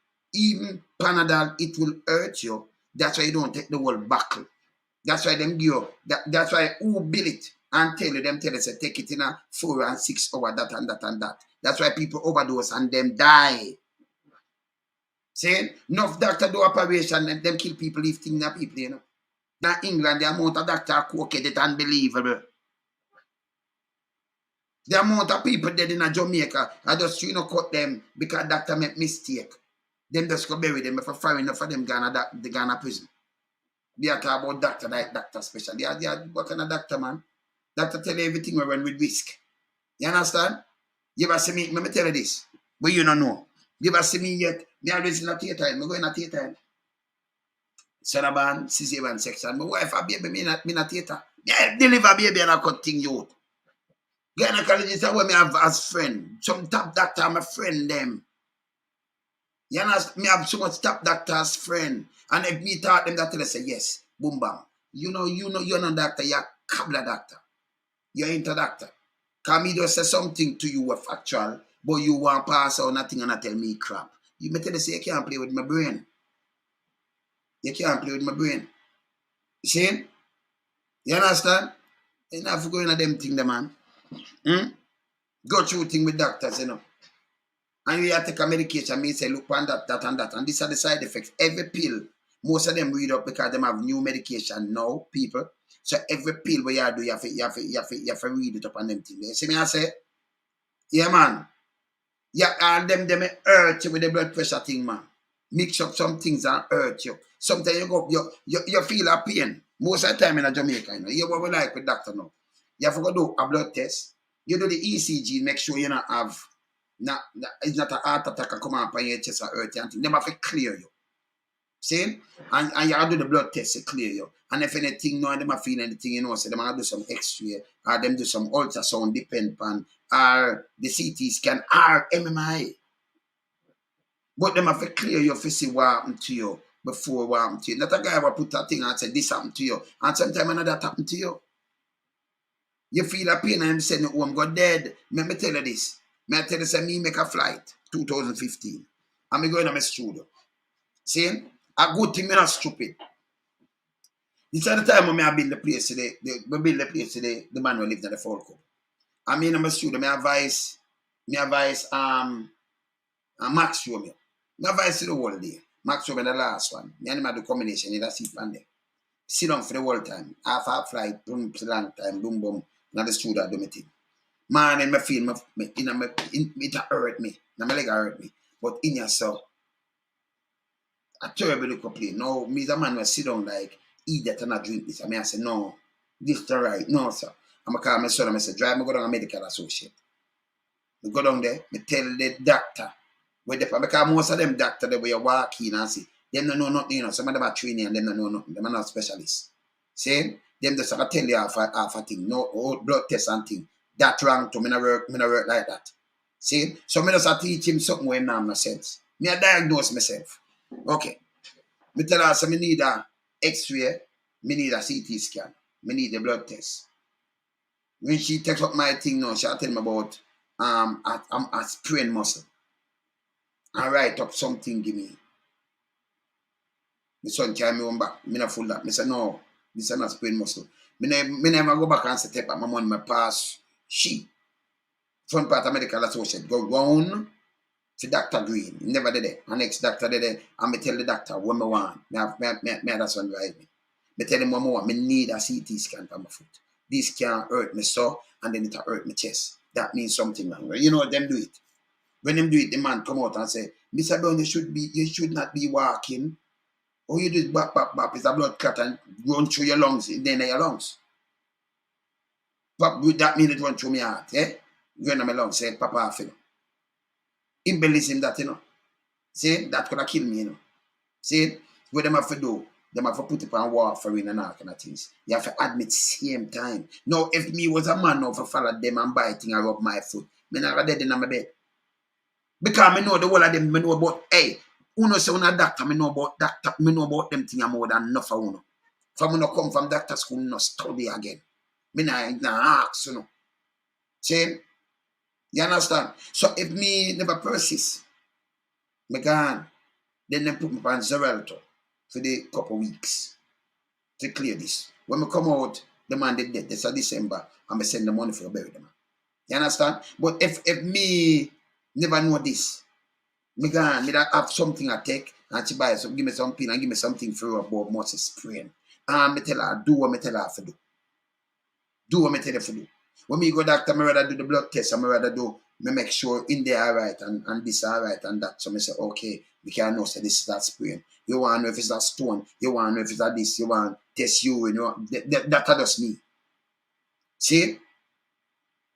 Panadol, it will hurt you. That's why you don't take the whole buckle. That's why them give you. That's why who bill it and tell you, say, take it in a 4 and 6 hour, that and that and that. That's why people overdose and them die. See? Enough doctor do operation and them kill people, leave things in people, Now England, the amount of doctor cocaine, it's unbelievable. The amount of people dead in Jamaica, I just cut them because doctor make mistake. Them just go bury them. If I fire enough of them Ghana prison. They are talking about doctor like doctor special. They are what kind of doctor, man? Doctor tell you everything we run with risk. You understand? You ever see me? Let me tell you this. But you don't know. You ever see me yet? Me always in a theater. I go in a theater. Sanaban, cesarean section. My wife a baby, me not theater. Yeah, deliver baby and I cut thing you. Gynecologist where me have as friend. Some top doctor, my friend them. You understand? Me have so much top doctor as friend. And if me taught them that, they say yes. Boom bam. You know, you're not doctor, you're a cabla doctor. You're into doctor. Can me just say something to you factual, but you want pass or nothing and not tell me crap. You may tell us you can't play with my brain. You can't play with my brain. You see? You understand? You have to go into them thing, the man. Go through thing with doctors, you know. And you have to take a medication, me say, look on that, that, and that. And these are the side effects. Every pill, most of them read up because them have new medication now, people. So every pill where you do, you have to read it up on them things. You see me, I say, yeah, man. Yeah, and them hurt you with the blood pressure thing, man. Mix up some things and hurt you. Sometimes you feel a pain. Most of the time in Jamaica, you know. You what we like with doctor now. You have to go do a blood test. You do the ECG, make sure you not have it's not a heart attack come up on your chest or hurt you and things. Them have to clear you. See? And you have to do the blood test to clear you. And if anything, no, them have feel anything, you know, so them have to do some X-ray or them do some ultrasound, depend on or the CT scan or MMI. But them have to clear you to see what happened to you before what happened to you. Not a guy will put that thing and say this happened to you. And sometimes another happened to you. You feel a pain and I'm saying, oh, I'm got dead. Let me tell you this. May I tell you, say, me make a flight, 2015. And me going to my studio. See? A good thing, me not stupid. This is the time when I build the place today. The man who lives in the Falco. I mean, in my studio, me advise Max show me. Me advise the whole day. Max show me the last one. Me and him do combination, you sit on there. Sit down for the whole time. Half flight, boom, long time, boom, boom. Now the studio do me thing. Man, and me feel it hurt me. Now my leg hurt me. But in yourself, a terrible look up play. No, me the man will sit down like, eat that and not drink this. I mean, I say, no, this is right. No, sir. I'm going to call my son and I say, drive me go down a medical associate. We go down there, me tell the doctor. Because most of them doctors, they will walk in and say, them don't know nothing, you know. Some of them are training and them don't know nothing. Them are not specialists. See? Them just tell you half a thing. No blood test and thing. That wrong to me not work like that. See? So me just teach him something where him not have no sense. Me I diagnose myself. Okay. Me tell her, so me need a X-ray, me need a CT scan, me need a blood test. When she takes up my thing now, she'll tell me about a sprain muscle. I write up something, give me. My son carry me one back. Me not full that. Me say, no, this is not sprain muscle. Me never go back and say, take back my money, my pass. She. Front part of medical associate. Go round to Dr. Green. He never did it. And next doctor did it. And me tell the doctor what me want. Me that's one drive me. Me tell him what I want. Me need a CT scan for my foot. This can hurt me so, and then it hurt my chest. That means something wrong. You know them do it. When them do it, the man come out and say, Mr. Brown, you should not be walking. Or you do it bap, it's a blood clot and run through your lungs, then your lungs. Pop, that mean it run through my heart, eh? Run in my lungs, say, Papa, you know. Embezzling that, you know. See, that could have killed me, you know. See, what them have to do, them have to put it on warfarin and all kind of things. You have to admit same time. Now, if me was a man now for follow them and biting and rub my foot, me not dead in my bed. Because I know the whole of them, I know about, hey, uno say una doctor, I know about doctor, I know about them things more than enough for uno. From uno come from doctor school, no study again. Me not ask, you know. See? You understand? So if me never persist, me gone. Then they put me on Xarelto for the couple weeks to clear this. When me come out, the man did dead. This is December, and I send the money for bury them. You understand? But if me never know this, me gone, me that have something I take, and she buy some, give me some pin and give me something for about muscle sprain. And me tell her, do what me tell her to do. Do what me tell her to do. When me go doctor, me rather do the blood test, and me rather do, me make sure in there alright, and this alright, and that. So me say, okay, we can know say this is that sprain. You want to know if it's a stone, you want to know if it's a this, you want to test urine, you want, that just me. See?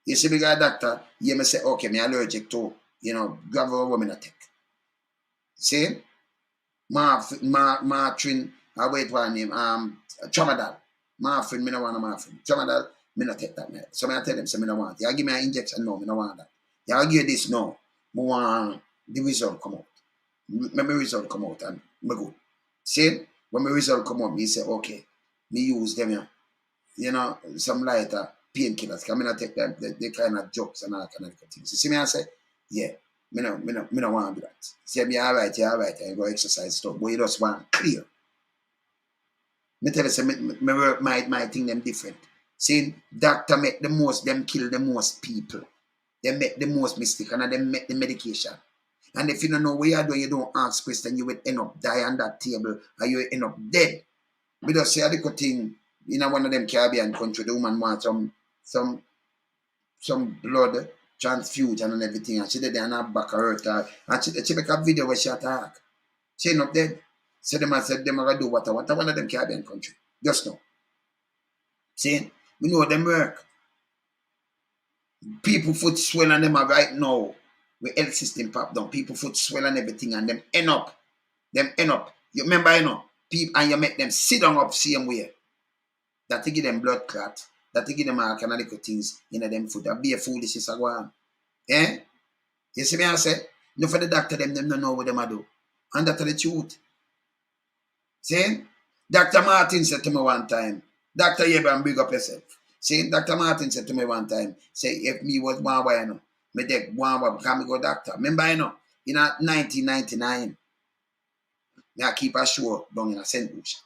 You see me got doctor, you may say, okay, me allergic to, you know, gravel women I take. See? Martrin I wait one name, Tramadol. Morphine, me no want a morphine. Tramadol, me no take that, man. So I tell them, so me no want. You give me an injection, no, me no want that. You give this, no. Me want the result come out. When my result come out, and me go. See, when my result come out, me say, okay, me use them, yeah. You know, some lighter painkillers. Because I not take them, the kind of jokes and all kind of things. You see me, I say, yeah, me no want to do that. See me, all right, and go exercise stuff. But you just want clear. Me tell you, say, me work my thing them different. See, doctor make the most, them kill the most people. They make the most mistake and they make the medication. And if you don't know what you're doing, you don't ask questions, you will end up die on that table or you will end up dead. We just say a little thing in one of them Caribbean country, the woman wants some blood transfusion and everything, and she did and her back hurt her. And she make a video where she attack. She end up dead. So them said them are gonna do what one of them Caribbean country. Just know. See? We know them work. People foot swell and them are right now. With health system pop down. People foot swell and everything and them end up. You remember, you know, people and you make them sit down up same way. That to give them blood clot. That to give them all kind of little things in them food. That be a foolishness go on. Eh? You see me I say? No for the doctor them don't know what them do. And that's the truth. See? Dr. Martin said to me one time, Dr. Abraham, big up yourself. See, Dr. Martin said to me one time, say, if me was one way, you know, me take one way, because me go doctor. Remember, you know, in 1999, I keep a show down in a St. Lucia.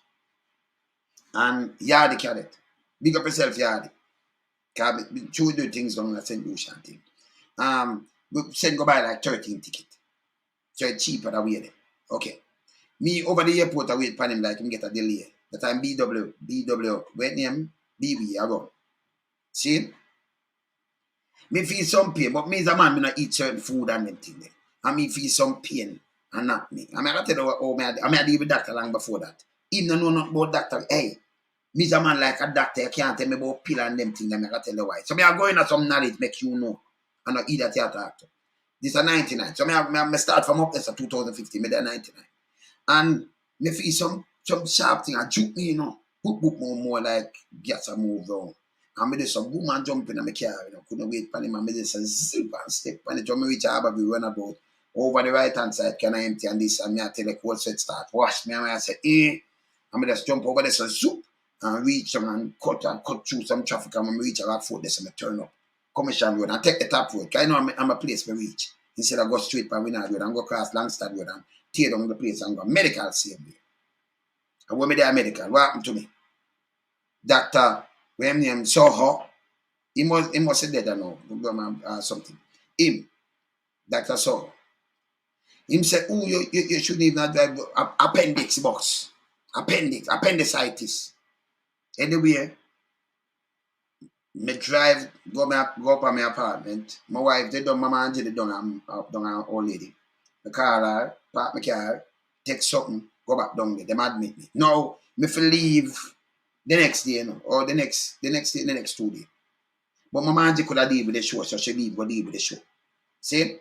And Yardy Cadet. Big up yourself, Yardy. Because we do things down in a St. Lucia thing. We send go buy like 13 tickets. So it's cheaper that way. Okay. Me over the airport, I wait for him like him get a delay. The time BW, wait name, BB, I go. See? Me feel some pain, but me as a man, me not eat certain food and them thing there. And me feel some pain and not me. I mean, I tell you I deal with doctor long before that. Even know nothing about doctor, hey, me as a man like a doctor, you can't tell me about pill and them things, I can tell you why. So me are going at some knowledge, make you know. And not either theater actor. This is 99. So me start from up there to 2015, me there 99. And me feel some sharp thing, I juke me, you know. Boop more like gas a move down. And me do some woman jumping in my car, you know, couldn't wait for him, and me just a zip and step. When the time reach Harbour, we run about over the right hand side, can I empty and this, and me I tell the cold sweat start, wash me, and I say, and me just jump over there, so zoop, and reach them and cut through some traffic, and when me reach a rock foot, so me turn up. Commission Road, and take the top road, because I know I'm a place me reach. Instead of go straight by Winard Road and go across Langstad Road and tear down the place and go medical same way. And when me there medical, what happened to me? Doctor, when name Soho, he must say dead now, something. Him, Dr. Soho. Him said, oh, you shouldn't even drive appendix box. Appendicitis. Anyway, me drive, go up on my apartment. My wife, they done, Mama Angela done an old lady. I call her, park my car, take something, go back down there. Them admit me. Now, me feel leave the next day, you know, or the next day, the next 2 days. But Mama Angela could have deal with the show, so she leave, go deal with the show. See?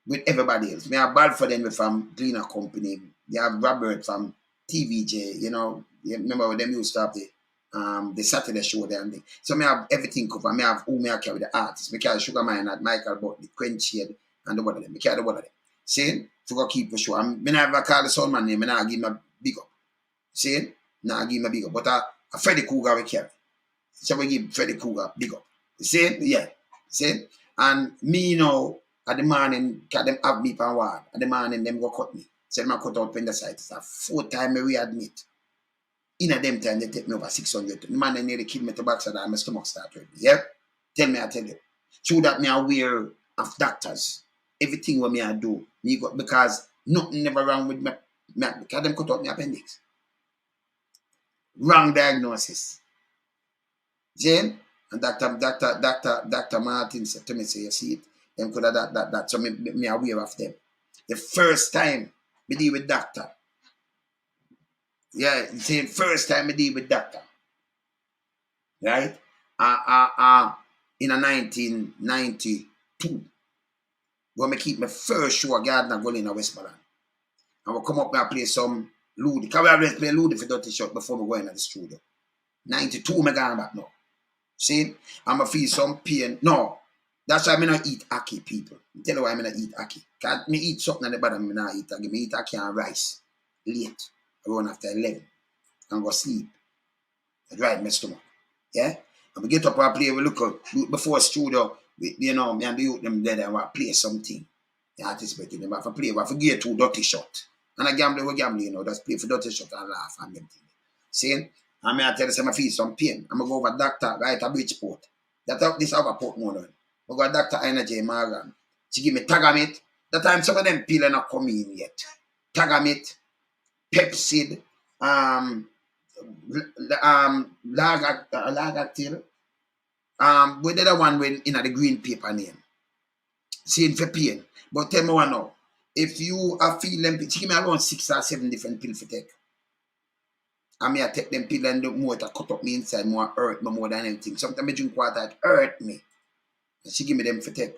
With everybody else. Me have bad for them from Cleaner Company. You have Robert from TVJ, you know. You remember when them used to have the Saturday show there and thing. So me have everything covered. Me have who me I carry the artists. Me carry Sugar Man and Michael Butley, Quench Shade, and the one of them. Me carry the one of them. See? To go keep the show. And me never call the son man name, me not give him a big up. See? Not give him a big up. But a Freddy Cougar we carry. So we give Freddy Cougar big up. See? Yeah. See? And me now, at the morning, because them have me per ward. At the morning, them go cut me. So them cut out appendicitis. A 4 times me readmit. In a them time, they take me over 600. The man nearly killed me to backside and my stomach started. Yeah? Tell me, I tell you. Through that, me aware of doctors. Everything what me I do. Me got, because nothing never wrong with me. Because them cut out my appendix. Wrong diagnosis. Jane? And Dr. Martin said to me, say, you see it? Them could have that. So me aware of them. The first time me deal with doctor. Yeah, you see, first time me deal with doctor. Right? In a 1992. When me keep my first show at Gardner Gully in Westmoreland. And we come up and play some Ludi. Because we always play Ludi for dirty shot before we go into the studio. 92, me going back now. See? I'm going to feel some pain. No. That's why I not eat ackee, people. I tell you why I not eat ackee. Because me eat something at the bottom, I not eat ackee. Me eat ackee and rice. Late. Around after 11. And go sleep. It right my stomach. Yeah? And we get up and play, we look up before studio, you know, me and the youth them there and we play something. The artist better them have to play, we have to get 2 dirty shot. And I gamble, we gamble, you know, just play for dirty shot and laugh and them things. See? And me I tell you, I feel some pain. I'm going to go over doctor right at Bridgeport. This other port more on. We go Dr. Energy Morgan. She give me Tagamit. That time some of them pill not come in yet. Tagamit, Pepsid, Lagatil. We did the one with in the green paper name. Same for pain. But tell me one now. If you are feeling, she give me around 6 or 7 different pills to take. I mean, I take them pills and the more it cut up me inside, more hurt me more than anything. Sometimes I drink water, it hurt me. And she give me them for take.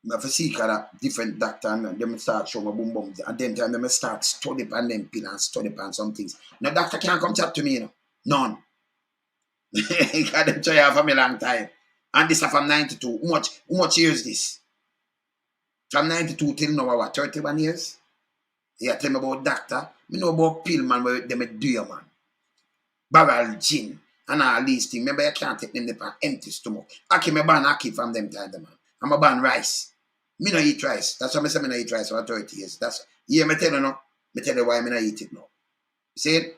I have to seek a different doctor and them start show my boom boom. And then time them start study on them pill and study on some things. No doctor can't come chat to me, you know. None. Because them try for me long time. And this is from 92. How much years this? From 92 till now, what, 31 years? You tell me about doctor. Me know about pill, man, where them do you, man. Barrel gin and all these things. Remember, you can't take them on empty stomach. I me ban Aki from them time, man. I'm a ban rice. Me no eat rice. That's why I say me no eat rice for 30 years. That's, yeah, me tell you no. Me tell you why me no eat it now. See it?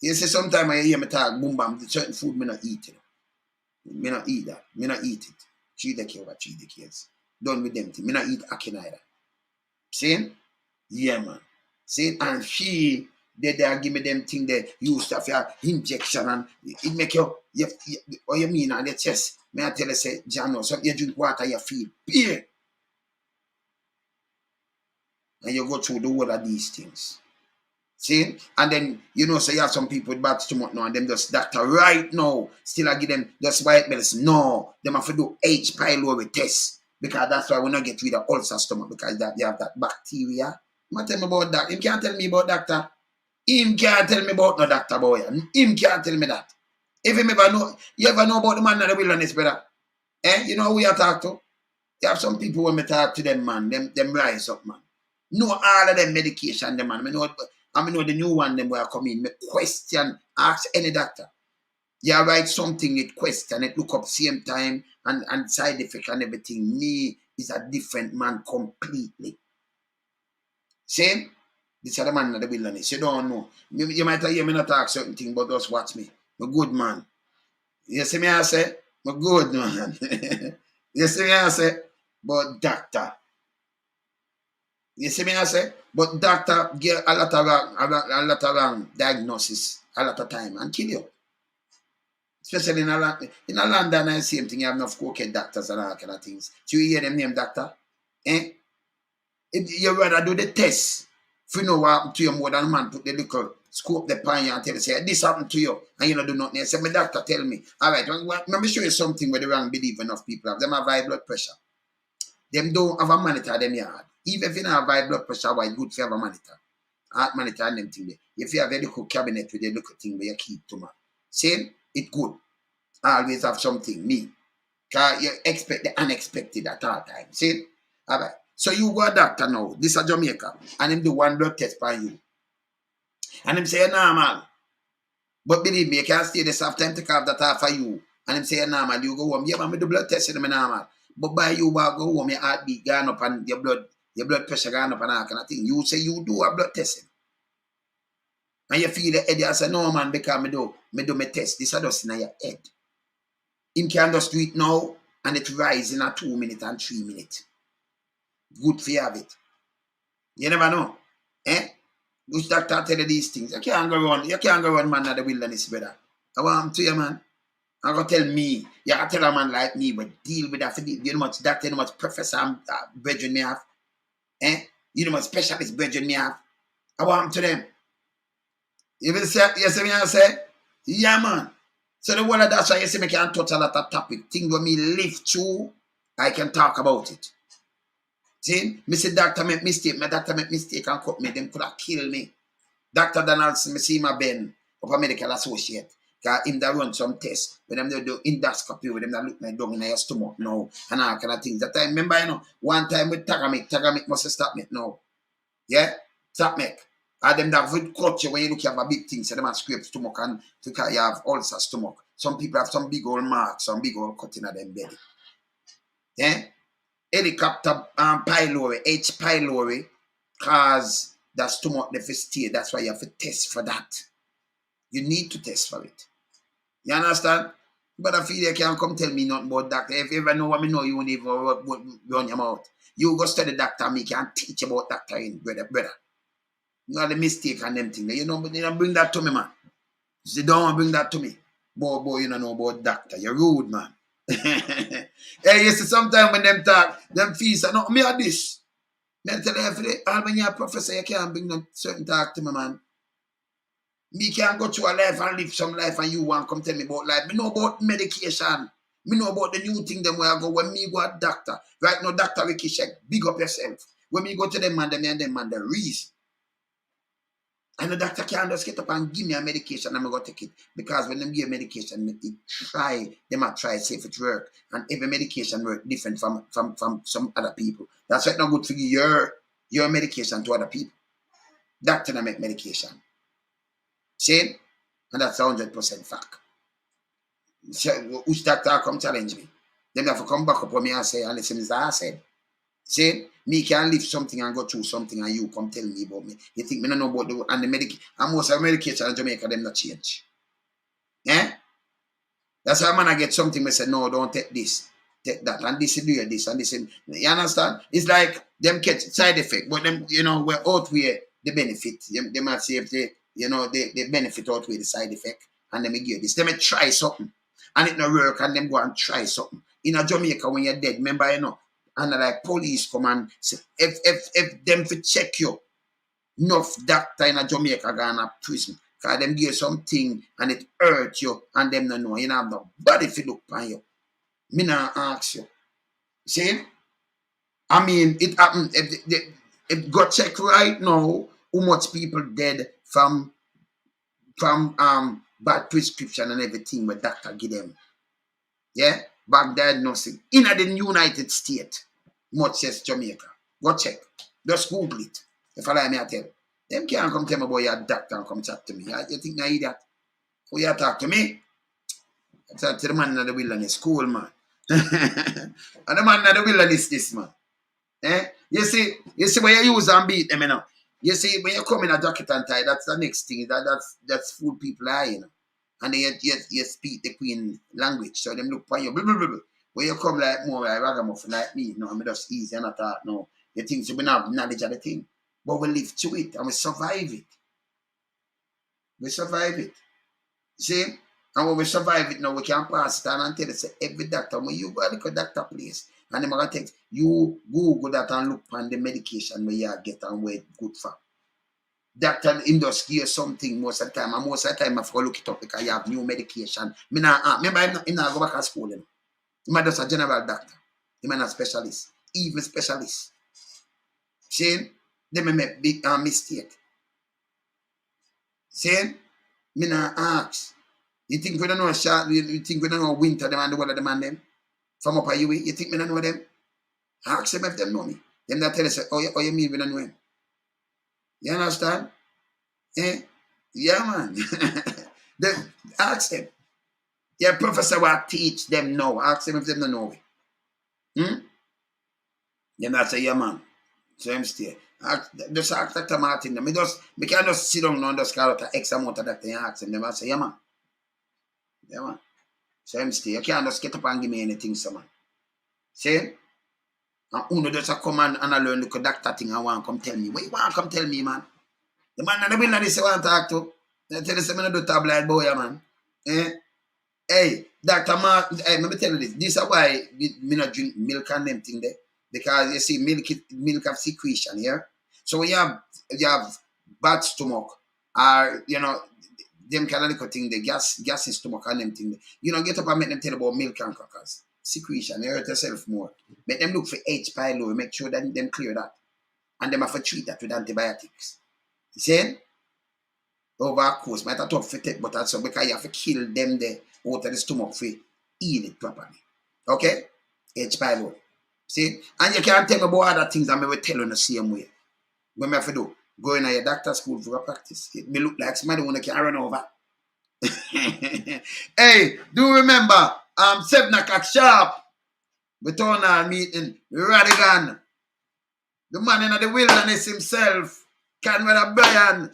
You see, sometimes I hear me talk, boom, bam, certain food me no eat it. Me no eat that. Me no eat it. 3 decades over 3 decades. Done with them thing. Me no eat Aki neither. See? Yeah, man. See? And she, they give me them thing they use to for injection and it make you what you mean on the chest. May I tell you, say, Jano, so you drink water, you feel pain. And you go through the whole of these things. See? And then, you know, so you have some people with bad stomach now, and them just doctor right now, still I give them just white bells. No, them have to do H. pylori test. Because that's why we not get rid of ulcer stomach, because that you have that bacteria. You tell me about that. Him can't tell me about doctor. Him can't tell me about no doctor boy. Him can't tell me that. If him ever know, you ever know about the man in the wilderness, brother? You know who we are talk to? You have some people when me talk to them, man, them rise up, man. Know all of them medication, them man. I know the new one them will come in. Me question, ask any doctor. You write something, it question, it look up same time and side effect and everything. Me is a different man completely. Same? This is the man in the wilderness. You don't know. You might hear me not talk certain thing, but just watch me. I'm a good man. You see me I say? I'm a good man. You see me I say? But doctor. You see me I say? But doctor get a lot of wrong diagnosis a lot of time and kill you. Especially in London, the same thing. You have enough cokehead doctors and all kind of things. So you hear them name doctor? If you rather do the test, if you know what happened to you more than man put the little scope the pan you and tell you, say, this happened to you, and you don't do nothing. I say, my doctor tell me, all right, let me show you something where the wrong belief enough people have. Them have high blood pressure. Them don't have a monitor them yard. Even if you don't have high blood pressure, why good to have a monitor? Heart monitor and them thing there. If you have a little cabinet with a little thing where you keep to man. Same, it good. Always have something, me. Because you expect the unexpected at all times. See? All right. So you go a doctor now, this is Jamaica, and him do one blood test by you. And him say, normal. But believe me, you can't stay this half time to have that half for you. And him say, normal, you go home. Yeah, man, me do blood test, and I'm normal. But by you go home, your heartbeat gone up and your blood pressure gone up and all kind of thing. You say you do a blood testing. And you feel the head, you say, no, man, because me do my test. This is just in your head. Him can just do it now, and it rise in a 2 minutes and 3 minutes. Good for you have it. You never know. Which doctor tell you these things? You can't go run man in the wilderness, brother. I want to you, man. I'm going to tell me. You can tell a man like me, but deal with that. You know much doctor, you know much professor brethren me have. You know much specialist brethren me have. I want to them. You see me I say? Yeah, man. So the one that's why you see me can touch a lot of topic. Things when me live through, I can talk about it. See? Me say doctor make mistake, my doctor make mistake and cut me, them could have killed me. Dr. Donaldson, I see my Ben, up a medical associate. Because him that run some tests, when them do endoscopy, with them that look like down in your stomach now, and all kind of things. That time, remember, one time with Tagamic must stop me now. Yeah? Stop me. And them that would cut you when you look, you have a big thing, so them have scrape stomach and because you have ulcer stomach. Some people have some big old marks, some big old cutting at them belly. Yeah? Helicopter pylori, H. pylori, cause the stomach deficit. That's why you have to test for that. You need to test for it. You understand? But I feel you can't come tell me nothing about doctor. If you ever know what I know, you won't even run your mouth. You go study doctor, me can teach about doctoring, brother. You know the mistake and them things. You know, but you don't bring that to me, man. You don't bring that to me. Boy, you don't know about doctor. You're rude, man. Hey, you see, sometimes when them talk, them fees are not me at this. Then tell you, all when you're a professor, you can't bring no certain talk to me, man. Me can't go through a life and live some life and you want to come tell me about life. Me know about medication. Me know about the new thing them where I go when me go a doctor. Right now, Dr. Ricky Sheck, big up yourself. When me go to them man, the reason. And the doctor can't just get up and give me a medication and I'm going to take it. Because when them give medication, they might try see if it work. And every medication work different from some other people. That's why it's not good for you, your medication to other people. Doctor don't make medication. See? And that's 100% fact. So, which doctor come challenge me? Them have to come back up on me and say, and listen, as I said. See, me can live something and go through something and you come tell me about me. You think me don't know about the medication, and most of the medication in Jamaica, them not change. Yeah? That's why man I get something, I say, no, don't take this, take that, and this, do this, and this. You understand? It's like them catch side effect, but them, we outweigh the benefit. They might say if they, the benefit outweigh the side effect, and them give this. They may try something, and it not work, and them go and try something. In a Jamaica, when you're dead, remember, and like police come and say, if them to check you, enough doctor in a Jamaica gone to prison. Because them give something and it hurt you and them don't know. You have nobody if you look on you. Me not ask you. See? I mean, it happened. If go check right now how much people dead from bad prescription and everything where doctor give them. Yeah? Bad diagnosing. In the United States. Much as Jamaica. Go check. Just Google it. If I lie me, I tell. Them can't come tell me about your doctor and come chat to me. You think I idiot? Who you talk to me? I talk to the man in the wilderness. Cool, man. And the man in the wilderness, this man. You see when you use and beat them, You see, when you come in a jacket and tie, that's the next thing. That's fool people eye, And then you speak the Queen language. So them look for you. Blah, blah, blah, blah. When you come like more like ragamuffin like me, I'm just easy and I thought, no. You think you don't have knowledge of the thing. But we live through it and we survive it. We survive it. See? And when we survive it now, we can pass it on and tell you, say, every doctor, when you go to a doctor place, and they're going to take you Google that and look on the medication where you get and where it's good for. Doctor industry give you something most of the time, and most of the time I have to look it up because you have new medication. Remember, I'm not go back to school. I'm just a general doctor. I'm not a specialist. Even specialist. See? They may make big mistake. See? Me not ask. You think we don't know you think we don't know winter them and the weather them and them? From up at you think me don't know them? Ask them if them know me. Them that tell us, oh you mean we don't know him? You understand? Yeah, man. Then ask them. Yeah, professor will teach them now. Ask them if them don't know it. Then I say, yeah, man. So I'm still. Just ask Dr. Martin. Me can't just sit down and just call out X amount of doctor and ask them. I say, yeah, man. Yeah, man. So I'm still. You can't just get up and give me anything, so man. See? And uno just come and I learn the doctor thing and want to come tell me. What you want to come tell me, man? The man in the wilderness you want to talk to. I tell you something, I do tabloid boy, man. Hey, Dr. Martin, let me tell you this. This is why me not drink milk and them thing there. Because you see, milk of secretion, yeah? So when you have bad stomach, or, them kind of little thing, the gassy stomach and them thing, get up and make them tell about milk and crackers. Secretion, you hurt yourself more. Make them look for H. pylori, make sure that them clear that. And them have to treat that with antibiotics. You see? over a course. Might have tough to take, but that's so because you have to kill them there out of the stomach for eat it properly. Okay? H5O. See? And you can't tell me about other things that I will tell you in the same way. What I have to do? Go in a doctor school for a practice. It may look like somebody who can run over. Hey, do remember, 7 o'clock sharp. We turn our meeting. Radigan. The man in the wilderness himself. Conrad Brian.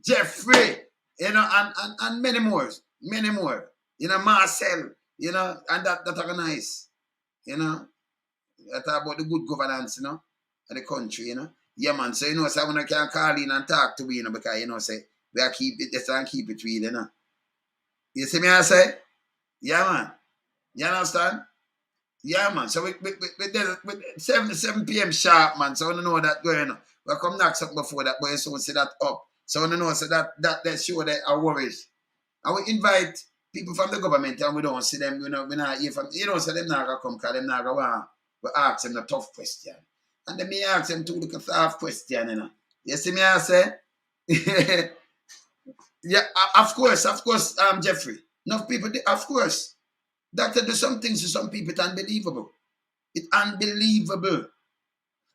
Jeffrey. You know, and many more. Many more. You know, Marcel. You know, and that are nice. You know. That about the good governance, you know, of the country, you know. Yeah, man. So, you know, so when I can call in and talk to we, you know, because, you know, say, we are keep it, let's keep it real, you know. You see me, I say? Yeah, man. You understand? Yeah, man. So, we 7 p.m. sharp, man. So, I don't know that going on. We come knock something before that, but you soon see that up. So, I don't know, so that show that our worries. And we invite people from the government and we don't see them, you know, we not hear from, you know, so them not going to come, because them not going to we ask them a tough question. And then me ask them two little soft question, you know. You see me, I say? Yeah, of course, Jeffrey. Enough people, of course. Doctor do some things to some people, it's unbelievable. It's unbelievable.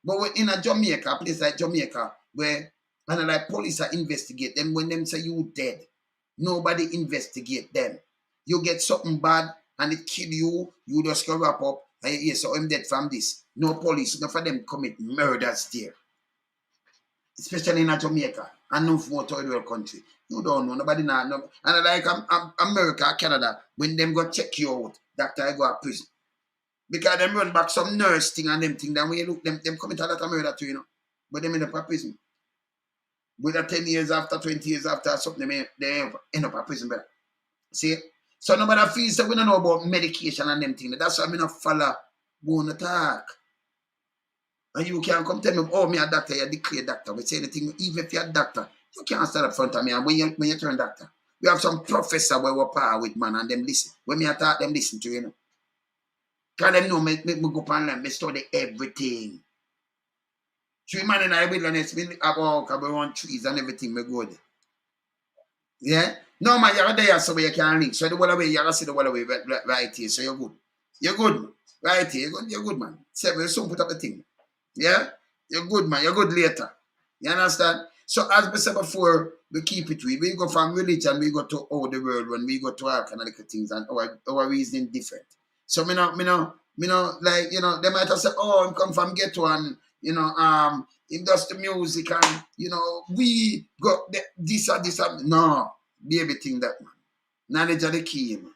But we're in a Jamaica, a place like Jamaica, where, and like police are investigate them when them say you dead. Nobody investigate them. You get something bad and it kill you, you just go wrap up. Yes, so I'm dead from this. No police, none of them commit murders there. Especially in Jamaica and no more third world country. You don't know, nobody know. No. And like America, Canada, when them go check you out, doctor I go to prison. Because them run back some nurse thing and them thing, then when you look, them commit a lot of murder too, you know. But them end up in prison. Whether 10 years after, 20 years after, something, they end up in prison. But see? So nobody feels that we don't know about medication and them things. That's why I not follow going to talk. And you can't come tell me, oh, me a doctor, you're declared doctor. We say anything, even if you're a doctor, you can't stand up in front of me. And when you turn doctor, we have some professor where we're power with, man, and them listen. When me talk, them listen to you know. Because them know me go up and learn, me study everything. 3 man in the wilderness, we walk around trees and everything, me go there. Yeah? No, man, you're there so you can link. So the whole way, you're going to see the whole way right here. So you're good. You're good. Right here. You're good, man. So soon put up the thing. Yeah? You're good, man. You're good later. You understand? So as we said before, we keep it real. We go from religion, we go to all the world when we go to all kind of little things and our reasoning different. So me no, like, you know, they might have said, oh, I'm come from ghetto and, you know, it does the music and, you know, we got this or this. No, baby thing that, man. Knowledge of the key, man.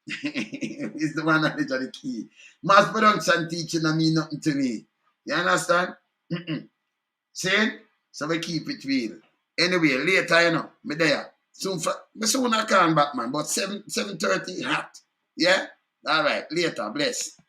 It's the one knowledge of the key. Mass production teaching I mean nothing to me. You understand? See? So we keep it real. Anyway, later, you know, me there. Soon I come back, man. But 7:30 hot. Yeah? All right. Later. Bless.